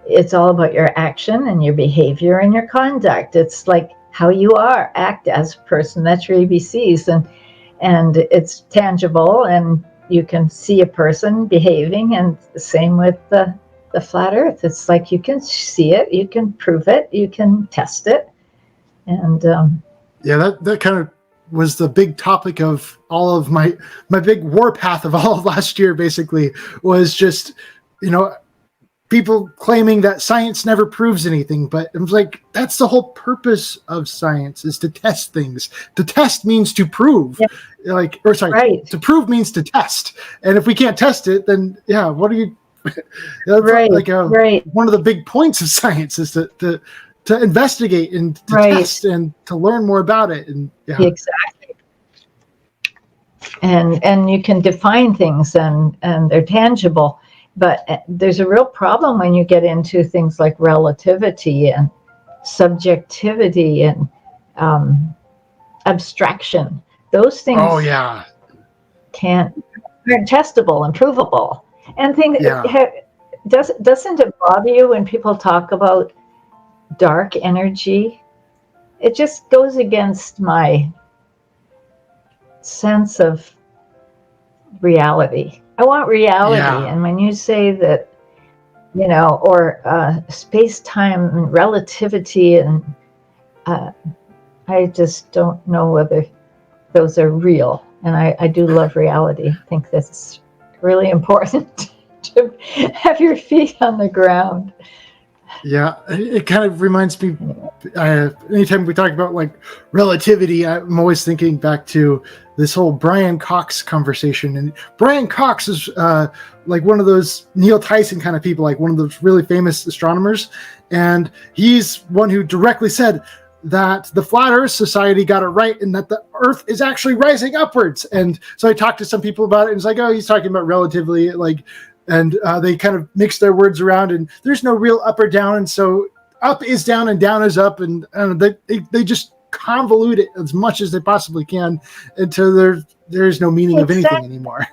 it's all about your action and your behavior and your conduct. It's like how you act as a person. That's your ABCs, and it's tangible, and you can see a person behaving. And the same with the flat earth. It's like, you can see it, you can prove it, you can test it. And that kind of was the big topic of all of my big warpath of all of last year, basically, was just, people claiming that science never proves anything. But it was like, that's the whole purpose of science, is to test things. To test means to prove. To prove means to test. And if we can't test it, then what are you? One of the big points of science is to investigate and to test and to learn more about it. And exactly. And you can define things, and they're tangible. But there's a real problem when you get into things like relativity and subjectivity and abstraction. Those things aren't testable and provable. And doesn't it bother you when people talk about dark energy? It just goes against my sense of reality. I want reality. And when you say that, or space-time and relativity, and I just don't know whether those are real. And I do love reality. I think that's really important to have your feet on the ground. Yeah, it kind of reminds me, anytime we talk about like relativity, I'm always thinking back to this whole Brian Cox conversation. And Brian Cox is like one of those Neil Tyson kind of people, like one of those really famous astronomers. And he's one who directly said that the Flat Earth Society got it right and that the Earth is actually rising upwards. And so I talked to some people about it, and it's like, oh, he's talking about relatively, like, and they kind of mix their words around, and there's no real up or down, and so up is down and down is up, and they just convolute it as much as they possibly can until there is no meaning of anything anymore.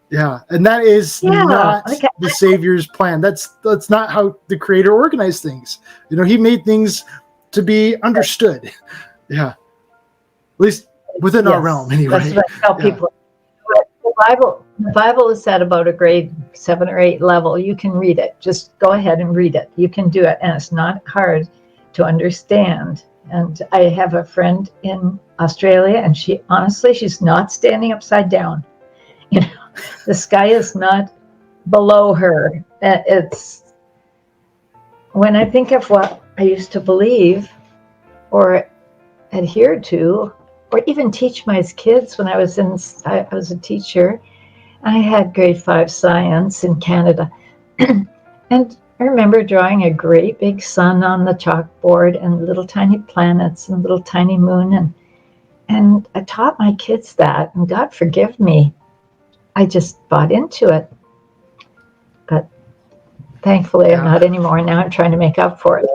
Yeah, and that is not the Savior's plan. That's not how the Creator organized things. You know, He made things to be understood. Yeah, at least within our realm, anyway. That's what I tell people. The Bible is at about a grade 7 or 8 level. You can read it. Just go ahead and read it. You can do it, and it's not hard to understand. And I have a friend in Australia, and she's not standing upside down. You know, the sky is not below her. It's when I think of what I used to believe or adhere to, or even teach my kids when I was a teacher. I had grade 5 science in Canada. And I remember drawing a great big sun on the chalkboard and little tiny planets and little tiny moon. And I taught my kids that, and God forgive me, I just bought into it. But thankfully I'm not anymore. Now I'm trying to make up for it.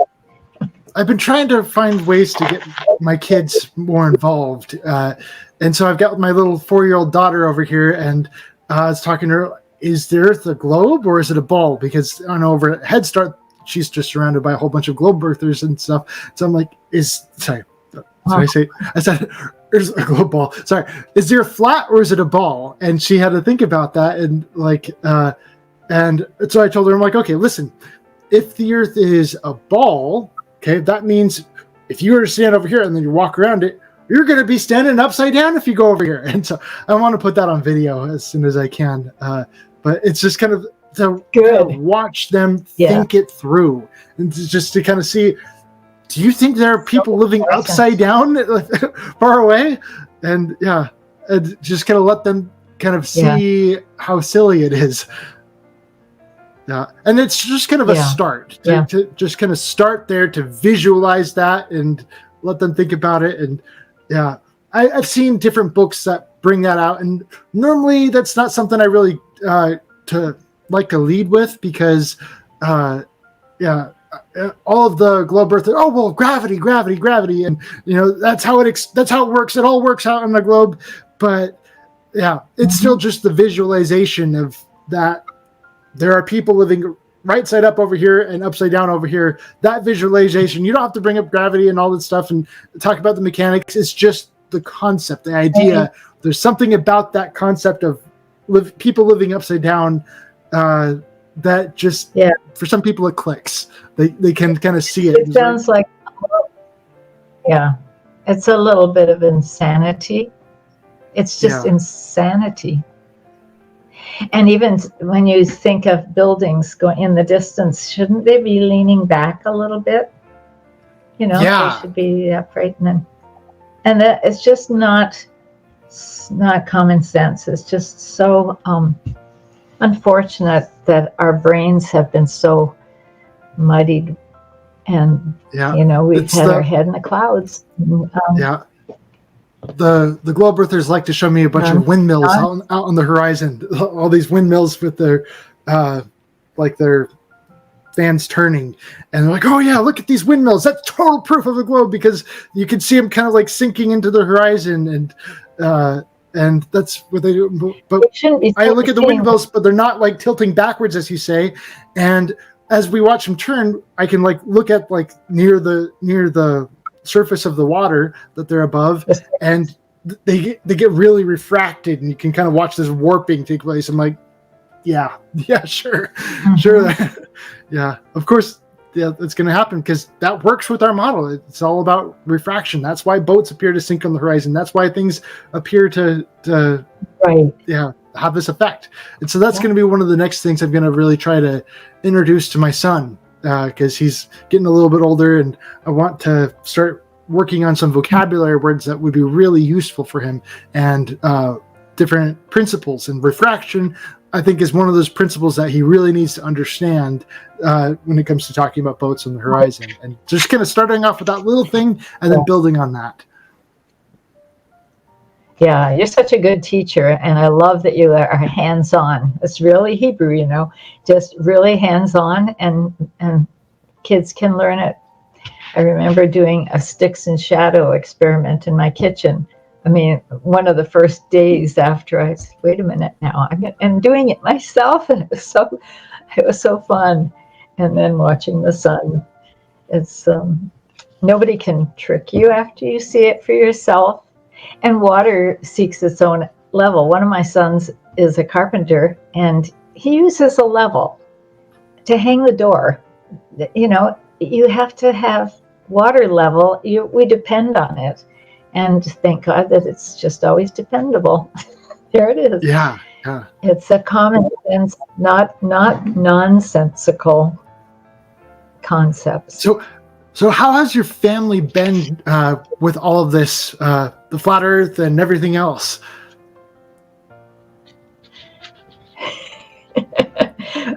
I've been trying to find ways to get my kids more involved. And so I've got my little 4-year-old daughter over here, and I was talking to her, is the Earth a globe or is it a ball? Because I don't know, over at Head Start, she's just surrounded by a whole bunch of globe birthers and stuff. So I'm like, I said, there's a globe ball. Sorry. Is there a flat or is it a ball? And she had to think about that. And and so I told her, I'm like, okay, listen, if the Earth is a ball, okay, that means if you were to stand over here and then you walk around it, you're going to be standing upside down if you go over here. And so I want to put that on video as soon as I can. But it's just kind of to watch them think it through, and just to kind of see, do you think there are people living upside down far away? And and just kind of let them kind of see how silly it is. Yeah, and it's just kind of a start to just kind of start there, to visualize that and let them think about it. And I've seen different books that bring that out, and normally that's not something I really to lead with, because all of the globe earth, gravity, and you know that's how it works. It all works out on the globe, but it's still just the visualization of that. There are people living right side up over here and upside down over here. That visualization, you don't have to bring up gravity and all that stuff and talk about the mechanics. It's just the concept, the idea. There's something about that concept of people living upside down that just, for some people, it clicks. They can kind of see it. It sounds like, it's a little bit of insanity. It's just insanity. And even when you think of buildings going in the distance, shouldn't they be leaning back a little bit? You know, they should be upright, and that it's just not common sense. It's just so unfortunate that our brains have been so muddied, and you know, we've had our head in the clouds. The globe earthers like to show me a bunch of windmills out on the horizon. All these windmills with their their fans turning, and they're like, "Oh yeah, look at these windmills! That's total proof of the globe," because you can see them kind of like sinking into the horizon, and that's what they do. But I look at the windmills, but they're not like tilting backwards, as you say. And as we watch them turn, I can like look at like near the surface of the water that they're above, and they get really refracted, and you can kind of watch this warping take place. I'm like, sure. Of course it's going to happen, because that works with our model. It's all about refraction. That's why boats appear to sink on the horizon. That's why things appear to right. have this effect. And so that's going to be one of the next things I'm going to really try to introduce to my son, because he's getting a little bit older, and I want to start working on some vocabulary words that would be really useful for him, and different principles. And refraction, I think, is one of those principles that he really needs to understand when it comes to talking about boats on the horizon. And just kind of starting off with that little thing and then building on that. Yeah, you're such a good teacher, and I love that you are hands-on. It's really Hebrew, just really hands-on, and kids can learn it. I remember doing a sticks and shadow experiment in my kitchen. I mean, one of the first days after I said, wait a minute now, I'm doing it myself, and it was so fun. And then watching the sun, it's nobody can trick you after you see it for yourself. And water seeks its own level. One of my sons is a carpenter, and he uses a level to hang the door. You have to have water level. We depend on it. And thank God that it's just always dependable. There it is. Yeah. It's a common sense, not nonsensical concepts. So how has your family been with all of this, the flat Earth and everything else?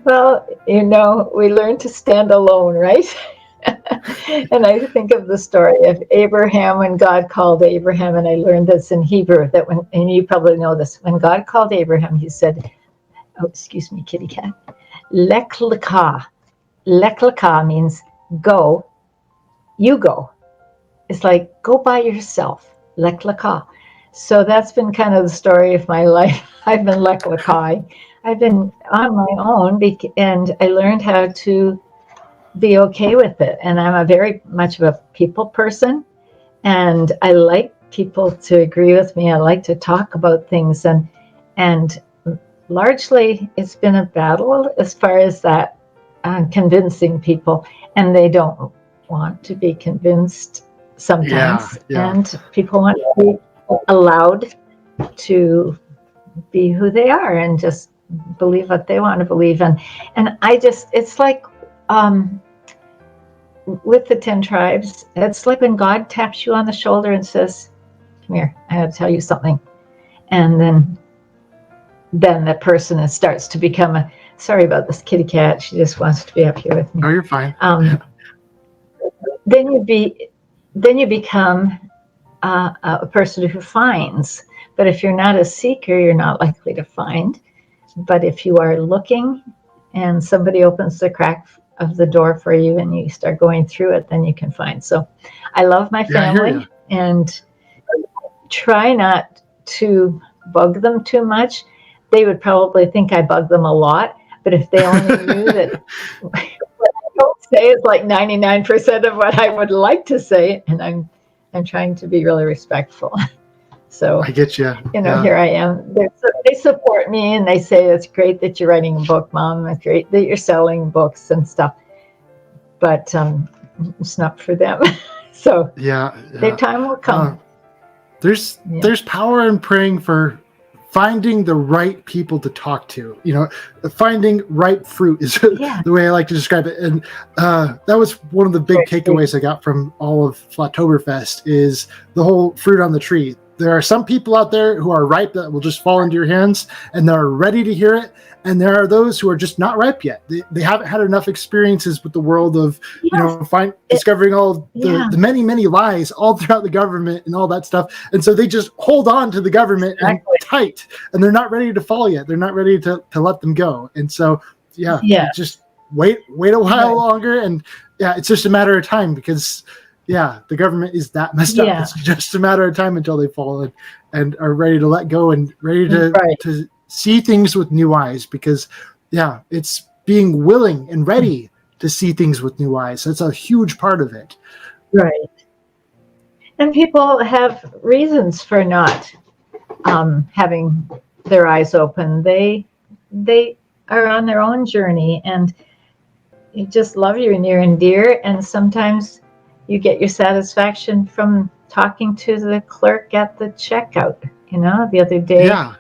Well, we learn to stand alone, right? And I think of the story of Abraham, when God called Abraham, and I learned this in Hebrew, and you probably know this, when God called Abraham, he said, excuse me, kitty cat, Lech lecha. Lech lecha means go, you go. It's like, go by yourself, Lech lecha. So that's been kind of the story of my life. I've been Lech lecha. I've been on my own, and I learned how to be okay with it. And I'm a very much of a people person, and I like people to agree with me. I like to talk about things, and largely it's been a battle as far as that, convincing people, and they don't want to be convinced sometimes. Yeah. And people want to be allowed to be who they are and just believe what they want to believe. And it's like, with the 10 tribes, it's like when God taps you on the shoulder and says, come here, I have to tell you something. And then the person starts to become sorry about this kitty cat. She just wants to be up here with me. Oh, you're fine. Then you become a person who finds. But if you're not a seeker, you're not likely to find. But if you are looking and somebody opens the crack of the door for you and you start going through it, then you can find. So I love my family and try not to bug them too much. They would probably think I bug them a lot, but if they only knew that what I don't say is like 99% of what I would like to say, and I'm trying to be really respectful. So I get you. Here I am. They support me, and they say, it's great that you're writing a book, Mom. It's great that you're selling books and stuff. But it's not for them. So their time will come. There's power in praying for finding the right people to talk to. Finding ripe fruit is the way I like to describe it. And that was one of the big takeaways I got from all of Flatoberfest, is the whole fruit on the tree. There are some people out there who are ripe that will just fall into your hands and they're ready to hear it. And there are those who are just not ripe yet. They haven't had enough experiences with the world of, discovering all the many, many lies all throughout the government and all that stuff. And so they just hold on to the government and tight, and they're not ready to fall yet. They're not ready to let them go. And so, just wait a while longer. And it's just a matter of time, because the government is that messed up. It's just a matter of time until they fall and are ready to let go and ready to see things with new eyes, because it's being willing and ready to see things with new eyes. That's a huge part of it. Right. And people have reasons for not having their eyes open. They are on their own journey, and just love you and you're and dear. And sometimes you get your satisfaction from talking to the clerk at the checkout. The other day, Yeah.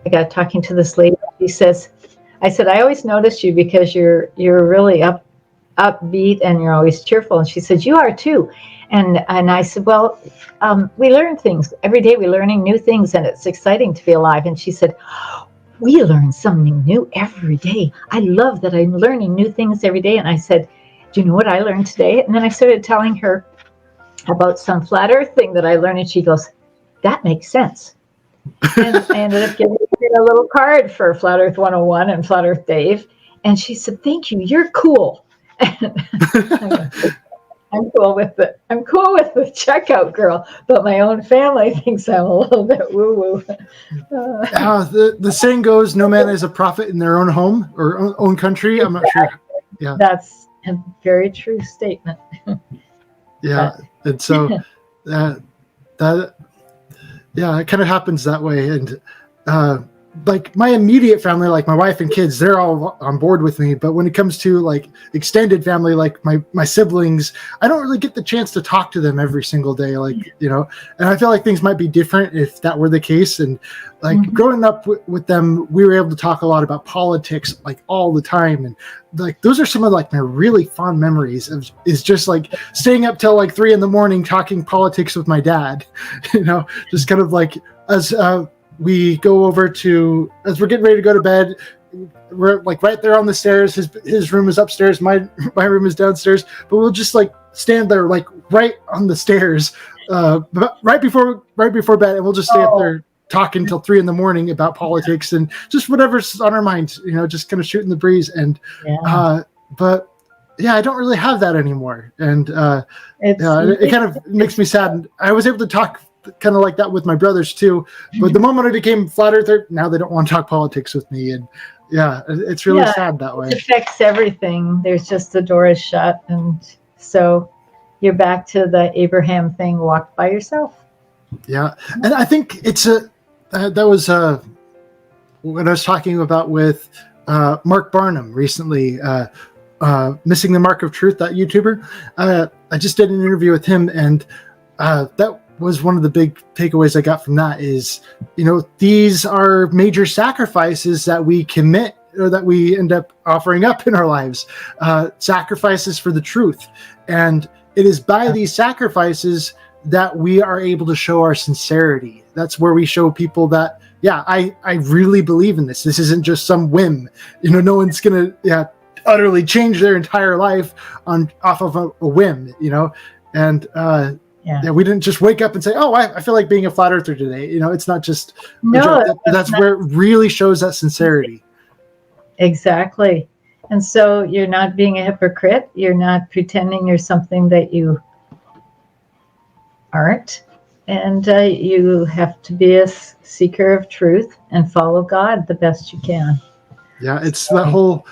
I got talking to this lady. She says, I said, I always notice you because you're really upbeat and you're always cheerful. And she said, you are too. And I said, well, we learn things every day. We're learning new things, and it's exciting to be alive. And she said, we learn something new every day. I love that I'm learning new things every day. And I said, do you know what I learned today? And then I started telling her about some flat earth thing that I learned. And she goes, that makes sense. And I ended up giving her a little card for Flat Earth 101 and Flat Earth Dave. And she said, thank you. You're cool. I'm cool with the checkout girl, but my own family thinks I'm a little bit woo-woo. The saying goes, no man is a prophet in their own home or own country. I'm not sure. Yeah. That's a very true statement. Yeah. And so it kind of happens that way. And like my immediate family, like my wife and kids, they're all on board with me. But when it comes to like extended family, like my siblings, I don't really get the chance to talk to them every single day. Like, and I feel like things might be different if that were the case. And like growing up with them, we were able to talk a lot about politics, like all the time. And like, those are some of like my really fond memories is just like staying up till like 3 a.m. talking politics with my dad, just kind of like as, we go over to, as we're getting ready to go to bed, we're like right there on the stairs. His room is upstairs. My room is downstairs, but we'll just like stand there, like right on the stairs, right before bed. And we'll just stay up there talking till 3 a.m. about politics and just whatever's on our minds, just kind of shooting the breeze. And, but yeah, I don't really have that anymore. And, it kind of makes me sad. And I was able to talk kind of like that with my brothers too, but the moment I became flat earther, now they don't want to talk politics with me, and it's really sad that way. It affects everything. There's just the door is shut, and so you're back to the Abraham thing: walk by yourself. Yeah, and I think it's that was what I was talking about with Mark Barnum recently, missing the mark of truth. That YouTuber, I just did an interview with him, and that was one of the big takeaways I got from that is, these are major sacrifices that we commit or that we end up offering up in our lives, sacrifices for the truth. And it is by these sacrifices that we are able to show our sincerity. That's where we show people that, I really believe in this. This isn't just some whim. No one's going to utterly change their entire life off of a whim, and we didn't just wake up and say, "Oh, I feel like being a flat earther today." It's not just that's where it really shows that sincerity. Exactly. And so you're not being a hypocrite. You're not pretending you're something that you aren't. And you have to be a seeker of truth and follow God the best you can. Yeah, it's that whole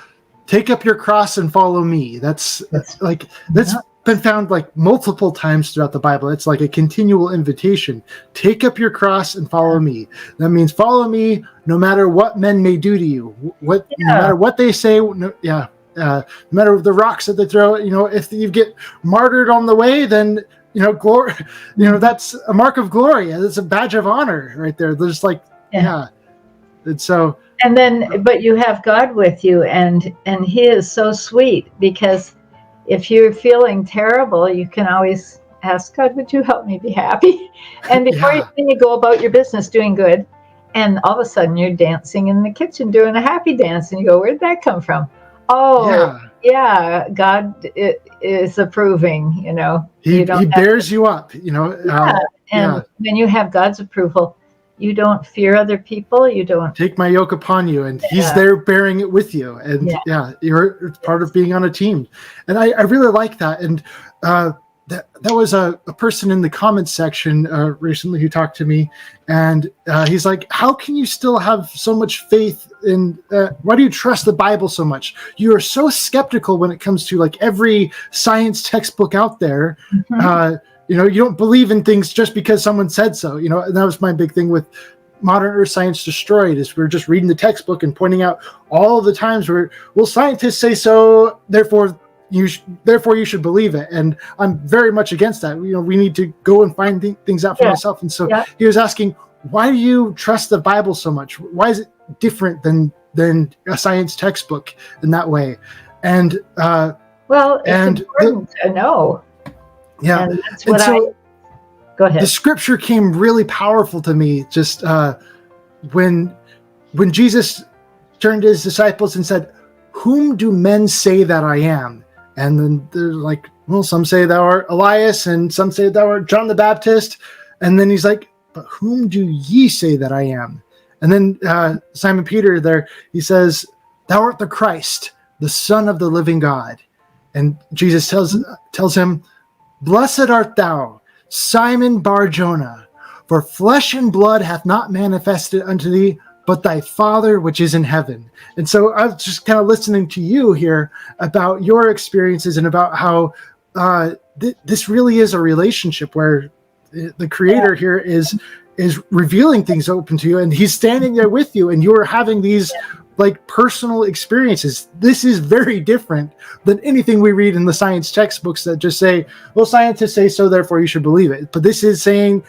take up your cross and follow me. That's been found like multiple times throughout the Bible. It's like a continual invitation. Take up your cross and follow me. That means follow me no matter what men may do to you. No matter what they say. No matter the rocks that they throw. If you get martyred on the way, then glory. That's a mark of glory. It's a badge of honor right there. There's like And so. And then, but you have God with you, and He is so sweet because. If you're feeling terrible, you can always ask God, would you help me be happy? And before you go about your business doing good, and all of a sudden you're dancing in the kitchen doing a happy dance, and you go, where'd that come from? Oh, God is approving, He bears you up, And when you have God's approval, you don't fear other people. You don't take my yoke upon you, and He's there bearing it with you. And it's part of being on a team. And I really like that. And that was a person in the comments section recently who talked to me, and he's like, how can you still have so much faith in why do you trust the Bible so much? You are so skeptical when it comes to like every science textbook out there. You don't believe in things just because someone said so. And that was my big thing with Modern Earth Science Destroyed is we're just reading the textbook and pointing out all the times where, well, scientists say so, therefore therefore you should believe it. And I'm very much against that. We need to go and find things out for myself. And so he was asking, why do you trust the Bible so much? Why is it different than a science textbook in that way? And it's important to know. Yeah. And that's what go ahead. The scripture came really powerful to me just when Jesus turned to his disciples and said, "Whom do men say that I am?" And then they're like, "Well, some say thou art Elias, and some say thou art John the Baptist." And then he's like, "But whom do ye say that I am?" And then Simon Peter there, he says, "Thou art the Christ, the Son of the living God." And Jesus tells him, "Blessed art thou, Simon Bar-Jonah, for flesh and blood hath not manifested unto thee, but thy Father which is in heaven." And so I was just kind of listening to you here about your experiences and about how this really is a relationship where the Creator here is revealing things open to you, and he's standing there with you, and you are having these like personal experiences. This is very different than anything we read in the science textbooks that just say, well, scientists say so, therefore you should believe it. But this is saying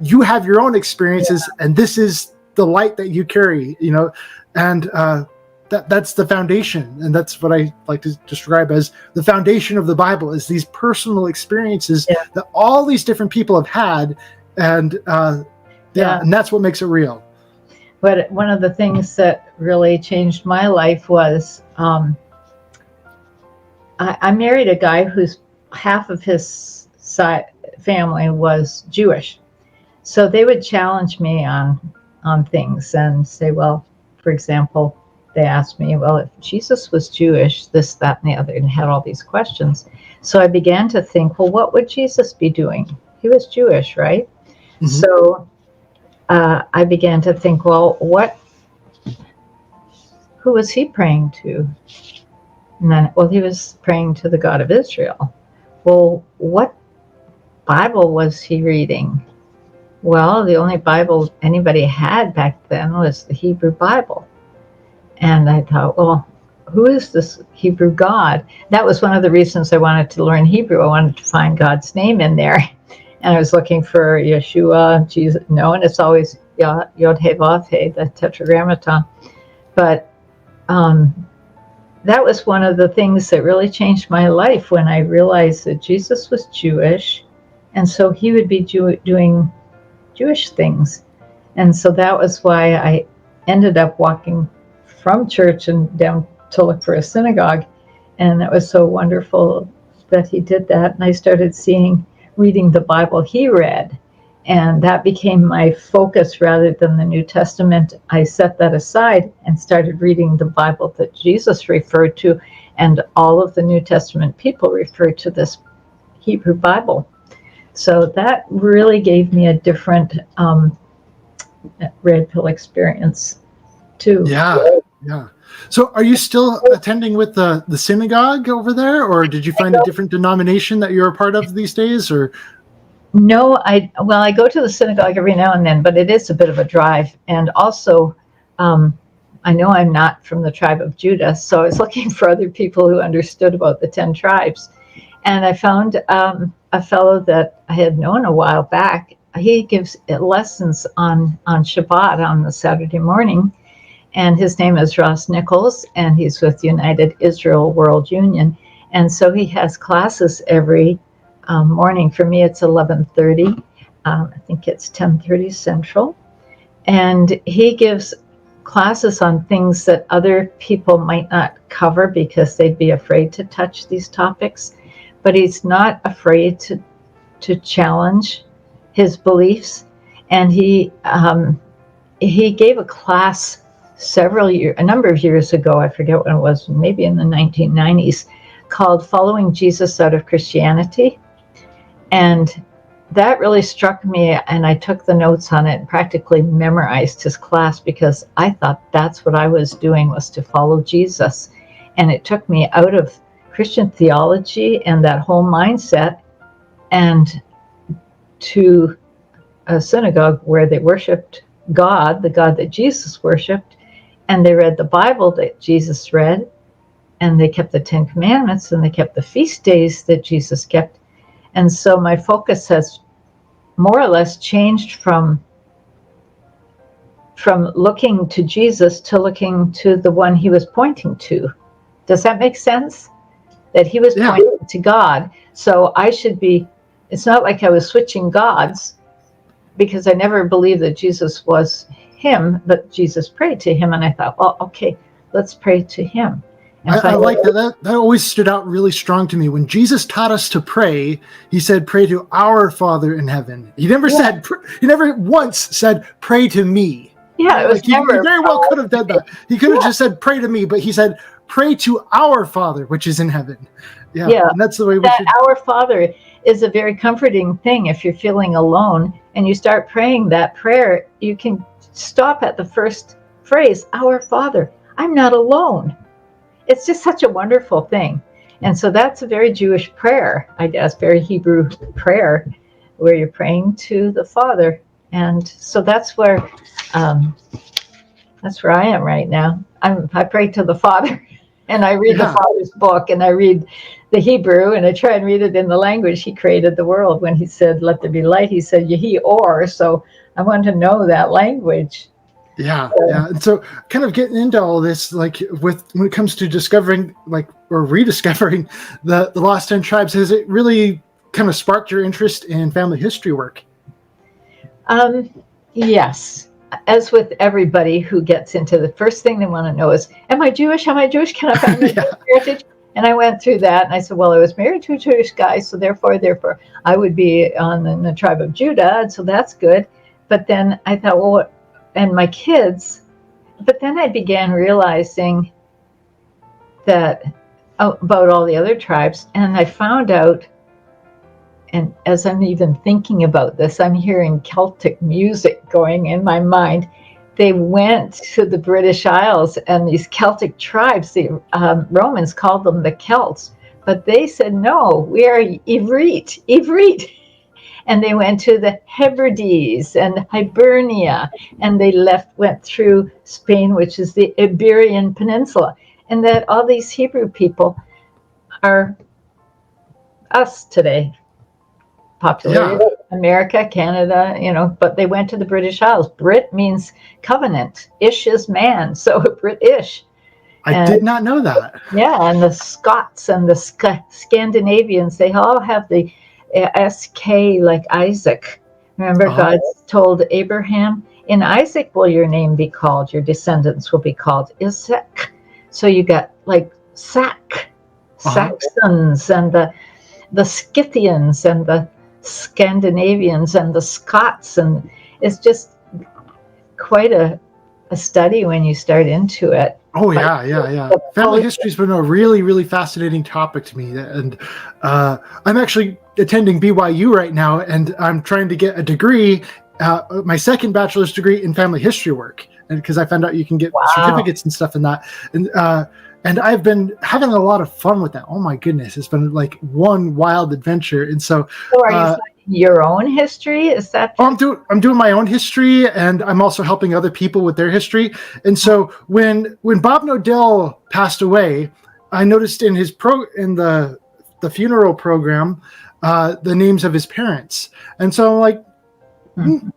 you have your own experiences, and this is the light that you carry, and that's the foundation. And that's what I like to describe as the foundation of the Bible, is these personal experiences that all these different people have had. And and that's what makes it real. But one of the things that really changed my life was I married a guy whose half of his family was Jewish. So they would challenge me on things and say, well, for example, they asked me, well, if Jesus was Jewish, this, that, and the other, and had all these questions. So I began to think, well, what would Jesus be doing? He was Jewish, right? Mm-hmm. So I began to think, well, who was he praying to? And then, well, he was praying to the God of Israel. Well, what Bible was he reading? Well, the only Bible anybody had back then was the Hebrew Bible. And I thought, well, who is this Hebrew God? That was one of the reasons I wanted to learn Hebrew. I wanted to find God's name in there. And I was looking for Yeshua, Jesus, and it's always Yod He Vav He, the Tetragrammaton. But that was one of the things that really changed my life when I realized that Jesus was Jewish, and so he would be doing Jewish things. And so that was why I ended up walking from church and down to look for a synagogue. And it was so wonderful that he did that. And I started reading the Bible he read. And that became my focus rather than the New Testament. I set that aside and started reading the Bible that Jesus referred to, and all of the New Testament people referred to this Hebrew Bible. So that really gave me a different red pill experience too. Yeah. So are you still attending with the synagogue over there, or did you find a different denomination that you're a part of these days? Or no, I go to the synagogue every now and then, but it is a bit of a drive. And also, I know I'm not from the tribe of Judah, so I was looking for other people who understood about the 10 tribes. And I found a fellow that I had known a while back. He gives lessons on Shabbat on the Saturday morning. And his name is Ross Nichols, and he's with United Israel World Union. And so he has classes every morning. For me, it's 11:30. I think it's 10:30 Central. And he gives classes on things that other people might not cover because they'd be afraid to touch these topics. But he's not afraid to challenge his beliefs. And he gave a class a number of years ago, I forget when it was, maybe in the 1990s, called Following Jesus Out of Christianity. And that really struck me, and I took the notes on it and practically memorized his class because I thought that's what I was doing, was to follow Jesus. And it took me out of Christian theology and that whole mindset and to a synagogue where they worshiped God, the God that Jesus worshiped, and they read the Bible that Jesus read, and they kept the 10 Commandments, and they kept the feast days that Jesus kept. And so my focus has more or less changed from looking to Jesus to looking to the one he was pointing to. Does that make sense? That he was pointing to God. So I should be, it's not like I was switching gods, because I never believed that Jesus was him, but Jesus prayed to him. And I thought, well, okay, let's pray to him. I like that. That always stood out really strong to me. When Jesus taught us to pray, he said, pray to our Father in heaven. He never he never once said, pray to me. Yeah, it was he very well could have done that. He could have just said, pray to me, but he said, pray to our Father, which is in heaven. Yeah. And that's the way we should. Our Father is a very comforting thing. If you're feeling alone and you start praying that prayer, you can stop at the first phrase, our Father, I'm not alone. It's just such a wonderful thing. And so that's a very Jewish prayer, I guess, very Hebrew prayer, where you're praying to the Father. And so that's where I am right now. I pray to the Father, and I read the Father's book, and I read the Hebrew, and I try and read it in the language he created the world. When he said, let there be light, he said, yehi or. So I want to know that language. Yeah. And so kind of getting into all this, like when it comes to discovering, like, or rediscovering the Lost 10 Tribes, has it really kind of sparked your interest in family history work? Yes. As with everybody who gets into the first thing they want to know is, am I Jewish? Am I Jewish? Can I find my Jewish heritage? And I went through that, and I said, well, I was married to a Jewish guy, so therefore, I would be in the tribe of Judah, and so that's good. But then I thought, well, and my kids, but then I began realizing that about all the other tribes, and I found out, and as I'm even thinking about this, I'm hearing Celtic music going in my mind. They went to the British Isles, and these Celtic tribes, the Romans called them the Celts, but they said, no, we are Ivrit. And they went to the Hebrides and Hibernia, and they went through Spain, which is the Iberian Peninsula. And that all these Hebrew people are us today. Populated America, Canada, but they went to the British Isles. Brit means covenant. Ish is man, so British. I did not know that. Yeah, and the Scots and the Scandinavians, they all have the SK, like Isaac. Remember, God told Abraham, in Isaac will your name be called, your descendants will be called Isaac. So you got like Saxons, and the Scythians, and the Scandinavians, and the Scots, and it's just quite a study when you start into it. Family history's been a really, really fascinating topic to me, and I'm actually attending BYU right now, and I'm trying to get a degree, my second bachelor's degree in family history work, and because I found out you can get certificates and stuff in that, and I've been having a lot of fun with that. Oh my goodness, it's been like one wild adventure. And so are you studying your own history? Is that I'm doing my own history, and I'm also helping other people with their history. And so when Bob Nodell passed away, I noticed in his in the funeral program the names of his parents, and so I'm like,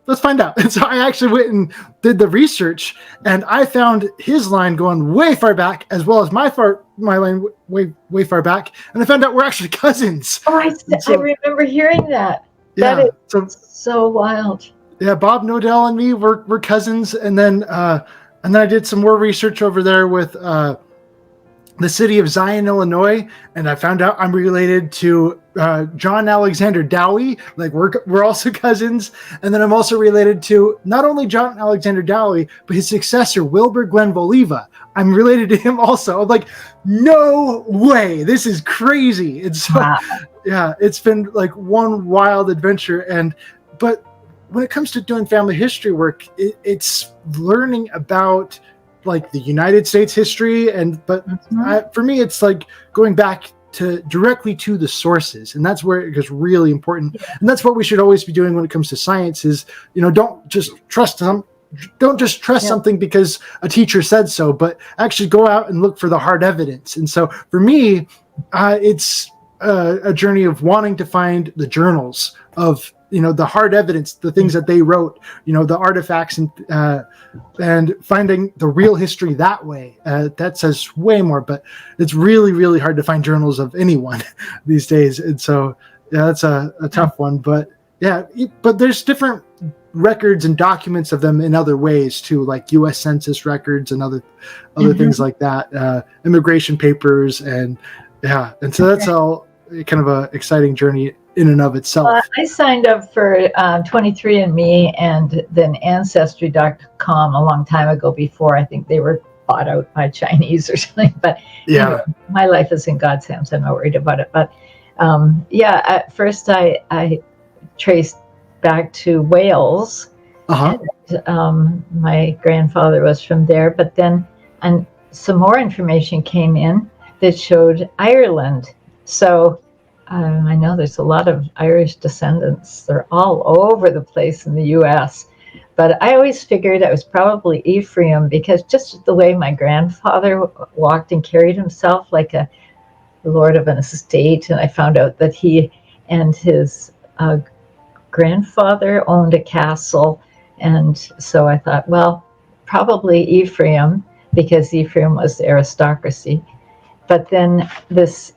let's find out. And so I actually went and did the research, and I found his line going way far back, as well as my line way far back, and I found out we're actually cousins. I remember hearing that. Yeah, that is so wild. Yeah, Bob Nodell and me, we're cousins, and then I did some more research over there with the city of Zion, Illinois, and I found out I'm related to John Alexander Dowie. Like we're also cousins, and then I'm also related to not only John Alexander Dowie, but his successor Wilbur Glenn Voliva. I'm related to him also. I'm like, no way, this is crazy. And so, yeah, it's been like one wild adventure. But when it comes to doing family history work, it's learning about like the United States history, for me, it's like going back directly to the sources, and that's where it gets really important. And that's what we should always be doing when it comes to science is, don't just trust don't just trust something because a teacher said so, but actually go out and look for the hard evidence. And so for me, it's a journey of wanting to find the journals of, the hard evidence, the things that they wrote, the artifacts, and finding the real history that way. That says way more, but it's really, really hard to find journals of anyone these days. And so, that's a tough one, but but there's different records and documents of them in other ways too, like U.S. Census records and other things like that, immigration papers, and so that's all kind of a exciting journey in and of itself. I signed up for 23andMe and then Ancestry.com a long time ago, before I think they were bought out by Chinese or something. But anyway, my life is in God's hands. I'm not worried about it. But at first I traced back to Wales. And, my grandfather was from there, but then some more information came in that showed Ireland. So I know there's a lot of Irish descendants. They're all over the place in the U.S. But I always figured I was probably Ephraim, because just the way my grandfather walked and carried himself like a lord of an estate. And I found out that he and his grandfather owned a castle. And so I thought, well, probably Ephraim, because Ephraim was the aristocracy. But then this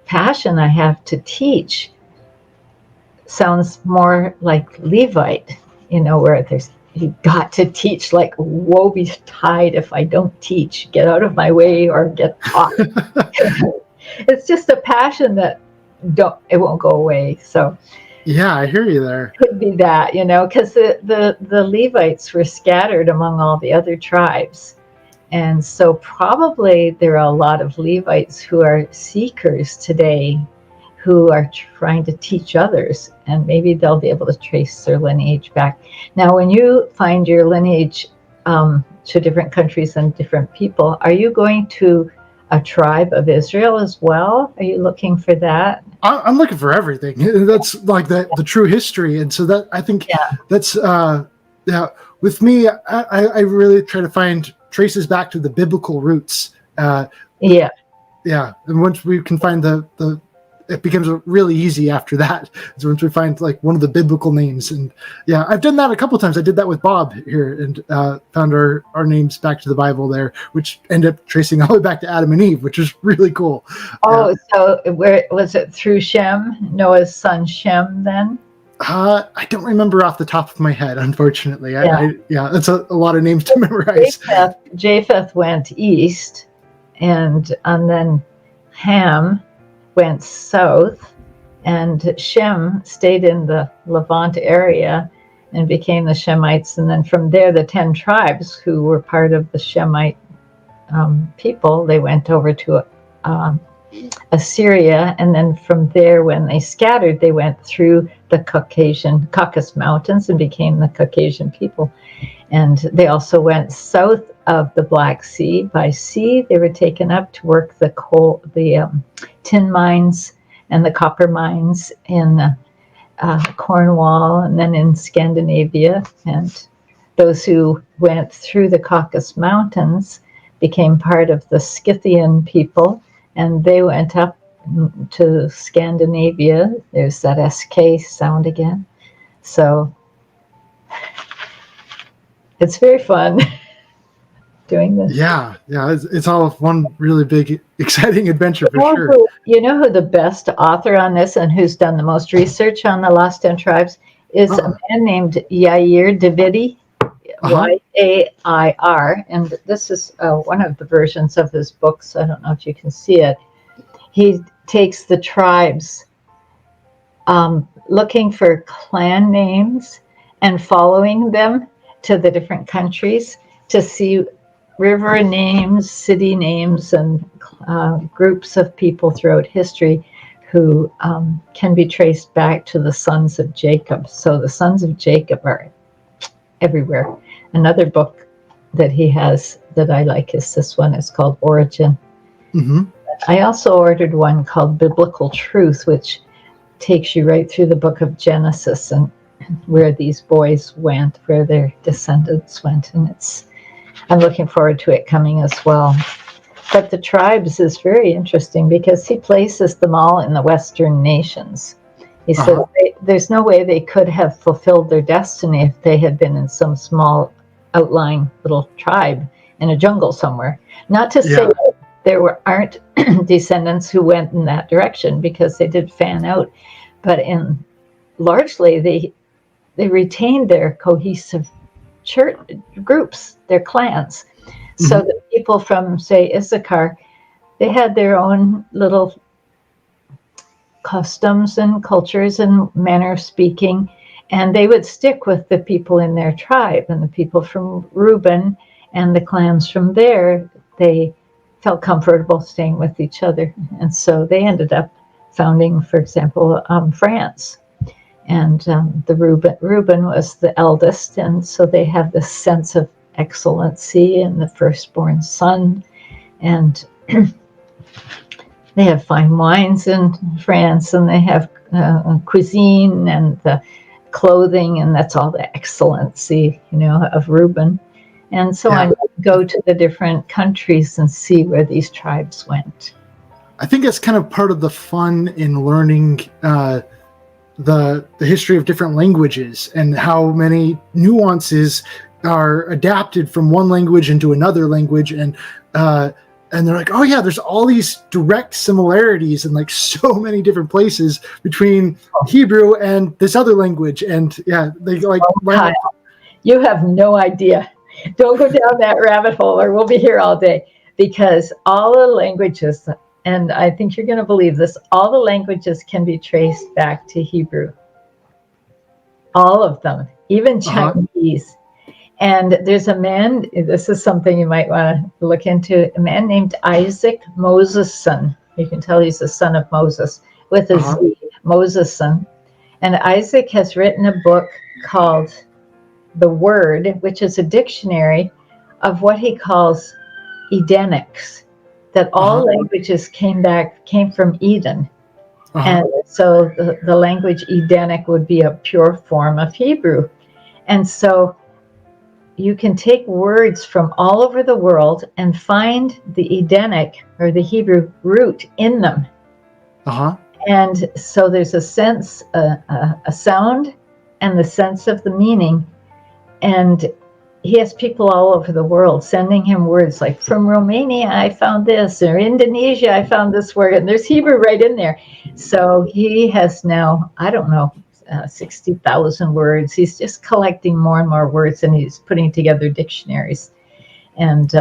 passion I have to teach sounds more like Levite, where you got to teach, like, woe betide if I don't teach, get out of my way or get taught. It's just a passion that it won't go away. So I hear you there. Could be that, because the Levites were scattered among all the other tribes. And so probably there are a lot of Levites who are seekers today, who are trying to teach others, and maybe they'll be able to trace their lineage back. Now, when you find your lineage to different countries and different people, are you going to a tribe of Israel as well? Are you looking for that? I'm looking for everything. That's like the true history. And so that, I think that's, with me, I really try to find traces back to the biblical roots. And once we can find it becomes really easy after that. So once we find like one of the biblical names, and I've done that a couple of times. I did that with Bob here, and found our names back to the Bible there, which ended up tracing all the way back to Adam and Eve, which is really cool. So where was it? Through Shem, Noah's son Shem, then? I don't remember off the top of my head, unfortunately. That's a lot of names to memorize. Japheth went east, and then Ham went south, and Shem stayed in the Levant area and became the Shemites. And then from there, the 10 tribes who were part of the Shemite people, they went over to Assyria. And then from there, when they scattered, they went through the Caucasus Mountains and became the Caucasian people. And they also went south of the Black Sea. By sea, they were taken up to work the tin mines and the copper mines in Cornwall, and then in Scandinavia. And those who went through the Caucasus Mountains became part of the Scythian people, and they went up to Scandinavia. There's that SK sound again. So it's very fun doing this. It's all one really big, exciting adventure for sure. You know who the best author on this and who's done the most research on the Lost 10 Tribes is a man named Yair Davidi, Yair, and this is one of the versions of his books. I don't know if you can see it. He takes the tribes looking for clan names and following them to the different countries to see river names, city names, and groups of people throughout history who can be traced back to the sons of Jacob. So the sons of Jacob are everywhere. Another book that he has that I like is this one. It's called Origin. Mm-hmm. I also ordered one called Biblical Truth, which takes you right through the book of Genesis. And where these boys went, where their descendants went, and I'm looking forward to it coming as well. But the tribes is very interesting because he places them all in the Western nations. He said there's no way they could have fulfilled their destiny if they had been in some small outlying little tribe in a jungle somewhere. Not to say that there aren't descendants who went in that direction, because they did fan out, but largely they retained their cohesive church groups, their clans. So the people from, say, Issachar, they had their own little customs and cultures and manner of speaking, and they would stick with the people in their tribe. And the people from Reuben and the clans from there, they felt comfortable staying with each other. And so they ended up founding, for example, France. And the Reuben was the eldest, and so they have this sense of excellency and the firstborn son, and they have fine wines in France, and they have cuisine and the clothing, and that's all the excellency, of Reuben. And so I go to the different countries and see where these tribes went. I think that's kind of part of the fun in learning the history of different languages, and how many nuances are adapted from one language into another language, and they're like, oh yeah, there's all these direct similarities in like so many different places between Hebrew and this other language, and they like. You have no idea. Don't go down that rabbit hole, or we'll be here all day, because all the languages, and I think you're going to believe this, all the languages can be traced back to Hebrew. All of them, even Chinese. And there's a man, this is something you might want to look into, a man named Isaac Mosesson. You can tell he's the son of Moses, with a Z, Mosesson. And Isaac has written a book called The Word, which is a dictionary of what he calls Edenics, that all languages came from Eden. And so the language Edenic would be a pure form of Hebrew. And so you can take words from all over the world and find the Edenic, or the Hebrew root, in them. And so there's a sense, a sound, and the sense of the meaning. And he has people all over the world sending him words like, from Romania, I found this, or Indonesia, I found this word, and there's Hebrew right in there. So he has now, 60,000 words. He's just collecting more and more words, and he's putting together dictionaries. And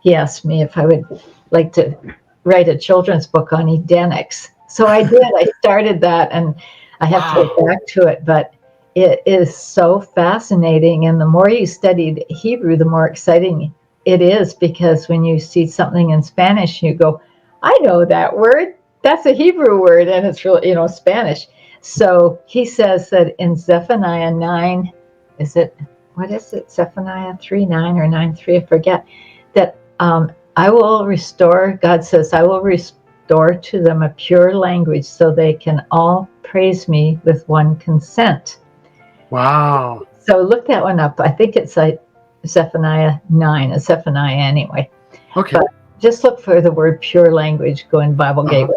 he asked me if I would like to write a children's book on Edenics. So I did. I started that, and I have to get back to it, but it is so fascinating. And the more you studied Hebrew, the more exciting it is, because when you see something in Spanish, you go, I know that word. That's a Hebrew word, and it's really, Spanish. So he says that in Zephaniah 9, Zephaniah 3:9 or 9:3, I forget, that I will restore, God says, I will restore to them a pure language so they can all praise me with one consent. Wow. So look that one up. I think it's like Zephaniah 9, it's Zephaniah anyway. Okay. But just look for the word pure language, go in Bible Gateway.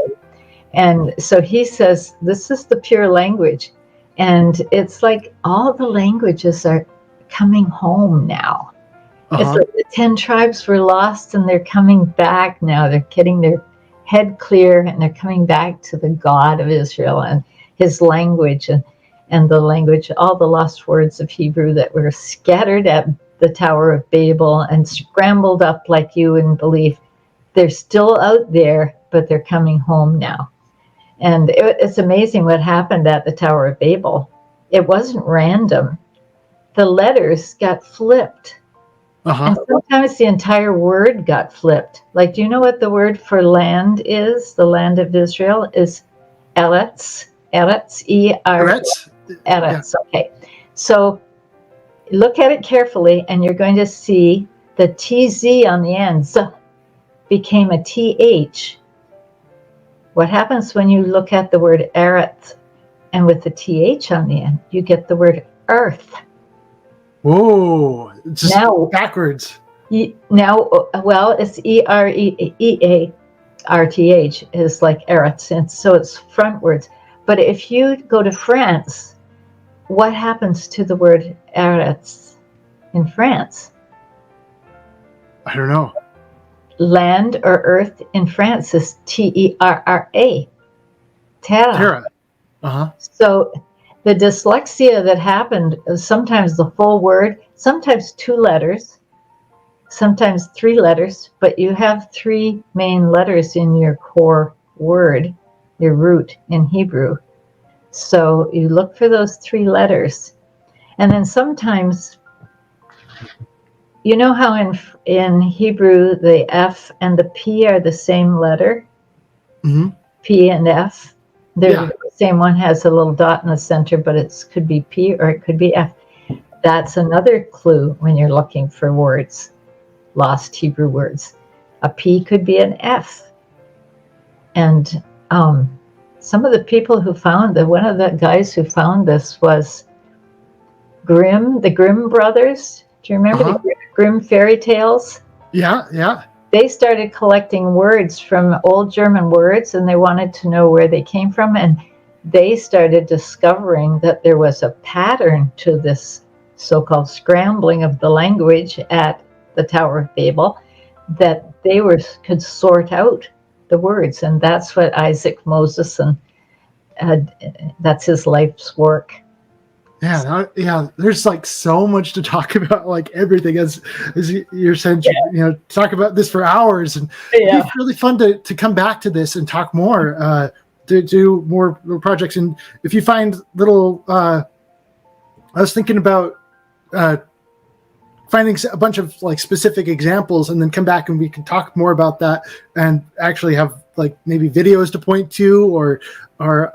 And so he says, this is the pure language. And it's like all the languages are coming home now. It's like the 10 tribes were lost, and they're coming back now. They're getting their head clear, and they're coming back to the God of Israel and his language, and the language, all the lost words of Hebrew that were scattered at the Tower of Babel and scrambled up like you wouldn't believe. They're still out there, but they're coming home now. And it's amazing what happened at the Tower of Babel. It wasn't random. The letters got flipped. And sometimes the entire word got flipped. Like, do you know what the word for land is? The land of Israel is Eretz. Eretz, E-R-E-T-Z. Eretz, okay. So look at it carefully, and you're going to see the TZ on the end became a TH. What happens when you look at the word Eretz and with the TH on the end, you get the word earth. Whoa, it's just Now, backwards. Now, well, it's EREARTH is like Eretz, and so it's frontwards. But if you go to France, what happens to the word Eretz in France? I don't know. Land or earth in France is TERRA. Terra. Uh-huh. So the dyslexia that happened is sometimes the full word, sometimes 2 letters, sometimes 3 letters, but you have 3 main letters in your core word, your root in Hebrew. So you look for those 3 letters. And then sometimes, you know how in Hebrew the F and the P are the same letter? Mm-hmm. P and F. They're the same one, has a little dot in the center, but it could be P or it could be F. That's another clue when you're looking for words, lost Hebrew words. A P could be an F. And some of the people who found one of the guys who found this was Grimm, the Grimm brothers. Do you remember the Grimm fairy tales? Yeah, yeah. They started collecting words from old German words, and they wanted to know where they came from. And they started discovering that there was a pattern to this so-called scrambling of the language at the Tower of Babel, that they could sort out the words. And that's what Isaac Moses, and that's his life's work. Yeah, there's like so much to talk about, like everything as you're saying, talk about this for hours, and it'd be really fun to come back to this and talk more, to do more projects. And if you find little, I was thinking about finding a bunch of like specific examples, and then come back and we can talk more about that, and actually have like maybe videos to point to, or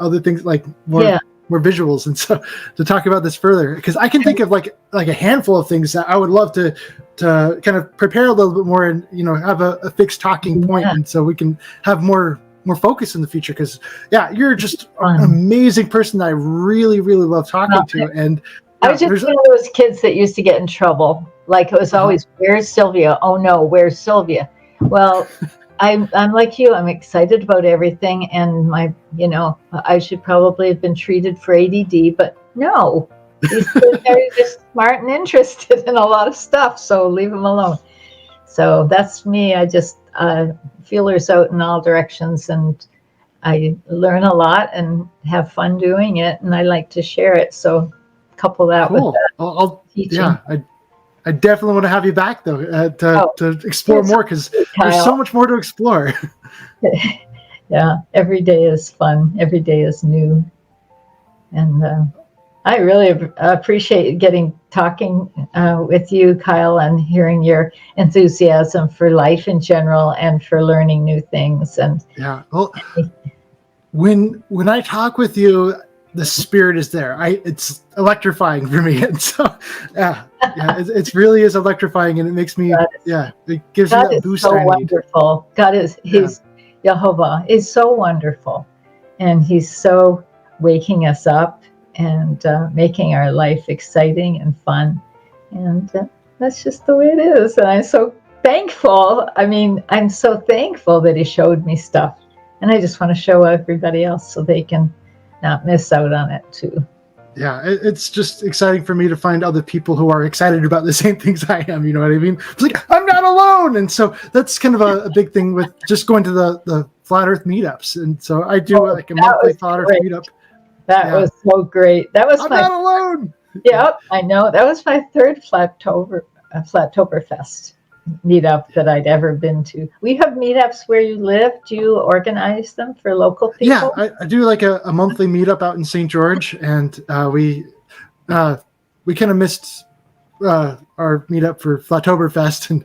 other things like more visuals, and so to talk about this further, because I can think of like a handful of things that I would love to kind of prepare a little bit more, and have a fixed talking point, and so we can have more focus in the future. Because you're just an amazing person that I really, really love talking to. And I was just one of those kids that used to get in trouble. Like it was always, where's Sylvia? Oh no, where's Sylvia? Well, I'm like you. I'm excited about everything, and I should probably have been treated for ADD, but no, these kids are just smart and interested in a lot of stuff. So leave them alone. So that's me. I just feelers out in all directions, and I learn a lot and have fun doing it, and I like to share it. So couple that with that teaching. I definitely want to have you back though, to explore more, because there's so much more to explore. Yeah, every day is fun. Every day is new, and I really appreciate talking with you, Kyle, and hearing your enthusiasm for life in general and for learning new things. And when I talk with you, the spirit is there. It's electrifying for me, and so it really is electrifying, and it makes me it gives me that boost. God is so wonderful. God is he's Jehovah is so wonderful, and he's so waking us up and making our life exciting and fun, and that's just the way it is. And I'm so thankful. I mean, I'm so thankful that he showed me stuff, and I just want to show everybody else so they can not miss out on it too. Yeah, it's just exciting for me to find other people who are excited about the same things I am. You know what I mean? It's like, I'm not alone. And so that's kind of a big thing with just going to the Flat Earth meetups. And so I do like a monthly Flat Earth meetup. That was so great. That was I'm not alone. Yep, I know. That was my 3rd Flatoberfest meetup that I'd ever been to. We have meetups where you live. Do you organize them for local people? Yeah, I do like a monthly meetup out in St. George, and we kind of missed our meetup for Flatoberfest, and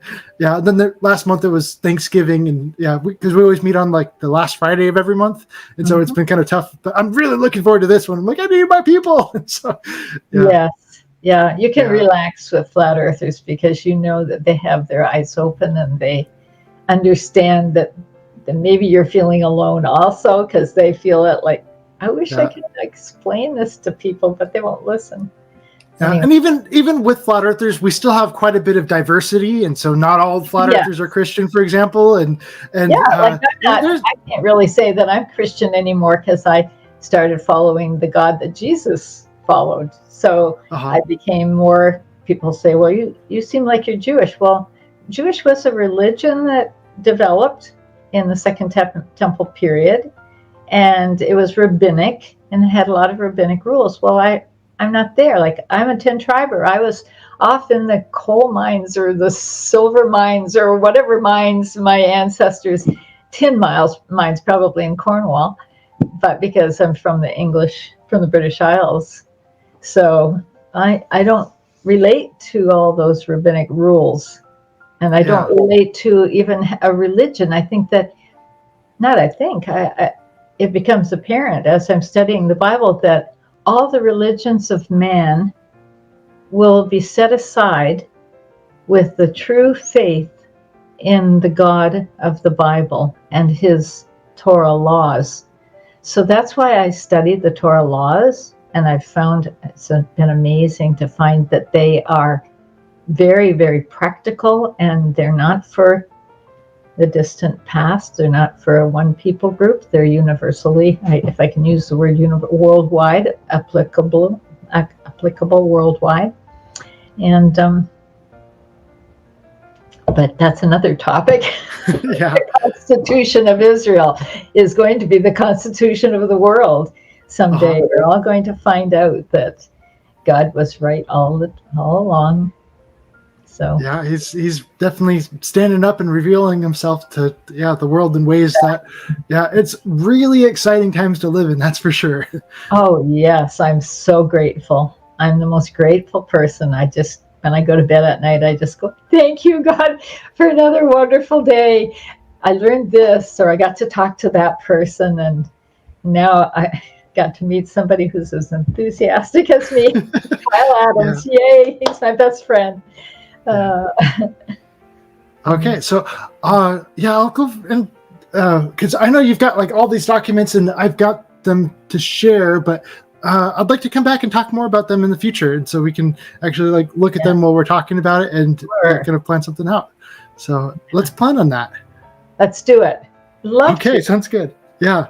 then last month it was Thanksgiving, and because we always meet on like the last Friday of every month, and so it's been kind of tough. But I'm really looking forward to this one. I'm like, I need my people, and so Yeah, you can relax with flat earthers because you know that they have their eyes open and they understand that maybe you're feeling alone also, because they feel it like I wish I could explain this to people, but they won't listen. Anyway. And even with flat earthers, we still have quite a bit of diversity, and so not all flat earthers are Christian, for example. And I can't really say that I'm Christian anymore because I started following the God that Jesus followed. So I became more. People say, "Well, you seem like you're Jewish." Well, Jewish was a religion that developed in the Second Temple period, and it was rabbinic and it had a lot of rabbinic rules. Well, I'm not there. Like, I'm a 10 triber. I was off in the coal mines or the silver mines or whatever mines my ancestors, tin mines probably in Cornwall, but because I'm from the British Isles. So I don't relate to all those rabbinic rules. And I don't relate to even a religion. I think that, it becomes apparent as I'm studying the Bible that all the religions of man will be set aside with the true faith in the God of the Bible and his Torah laws. So that's why I studied the Torah laws, and I've found it's been amazing to find that they are very, very practical, and they're not for the distant past. They're not for a one people group. They're universally, if I can use the word worldwide, applicable worldwide. And but that's another topic. The Constitution of Israel is going to be the Constitution of the world someday. We're all going to find out that God was right all along. So he's definitely standing up and revealing himself to the world in ways that it's really exciting times to live in, that's for sure. Oh yes, I'm so grateful. I'm the most grateful person. When I go to bed at night, I just go, thank you, God, for another wonderful day. I learned this, or I got to talk to that person, and now I got to meet somebody who's as enthusiastic as me. Kyle Adams, yay, he's my best friend. Okay, so I'll go and because I know you've got like all these documents and I've got them to share, but I'd like to come back and talk more about them in the future, and so we can actually like look at them while we're talking about it and kind of plan something out. So let's plan on that. Let's do it. Sounds good. Yeah.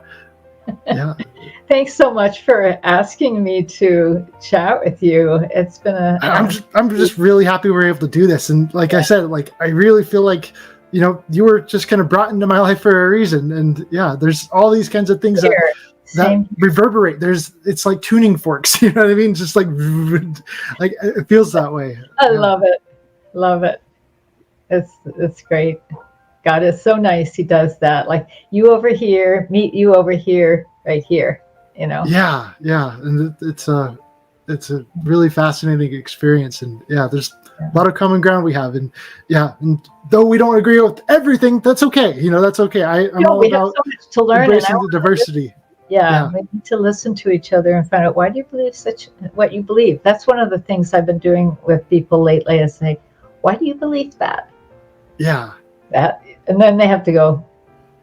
Thanks so much for asking me to chat with you. It's been I'm just really happy we're able to do this. And like I said, like I really feel like, you were just kind of brought into my life for a reason. And there's all these kinds of things that reverberate. It's like tuning forks, you know what I mean? Just like it feels that way. I love it. Love it. It's great. God is so nice. He does that. Like you over here, meet you over here, right here, Yeah. And it's a really fascinating experience. And there's a lot of common ground we have. And and though we don't agree with everything, that's okay. That's okay. I'm all about so much to learn embracing the diversity. We need to listen to each other and find out, why do you believe what you believe? That's one of the things I've been doing with people lately, is say, why do you believe that? And then they have to go,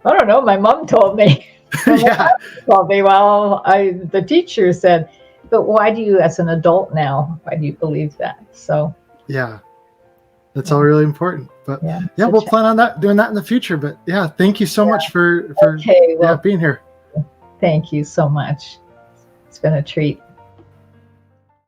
I don't know, my mom told me. Told me, the teacher said, but why do you, as an adult now, why do you believe that? So that's all really important. But we'll plan on doing that in the future. But thank you so much for being here. Thank you so much. It's been a treat.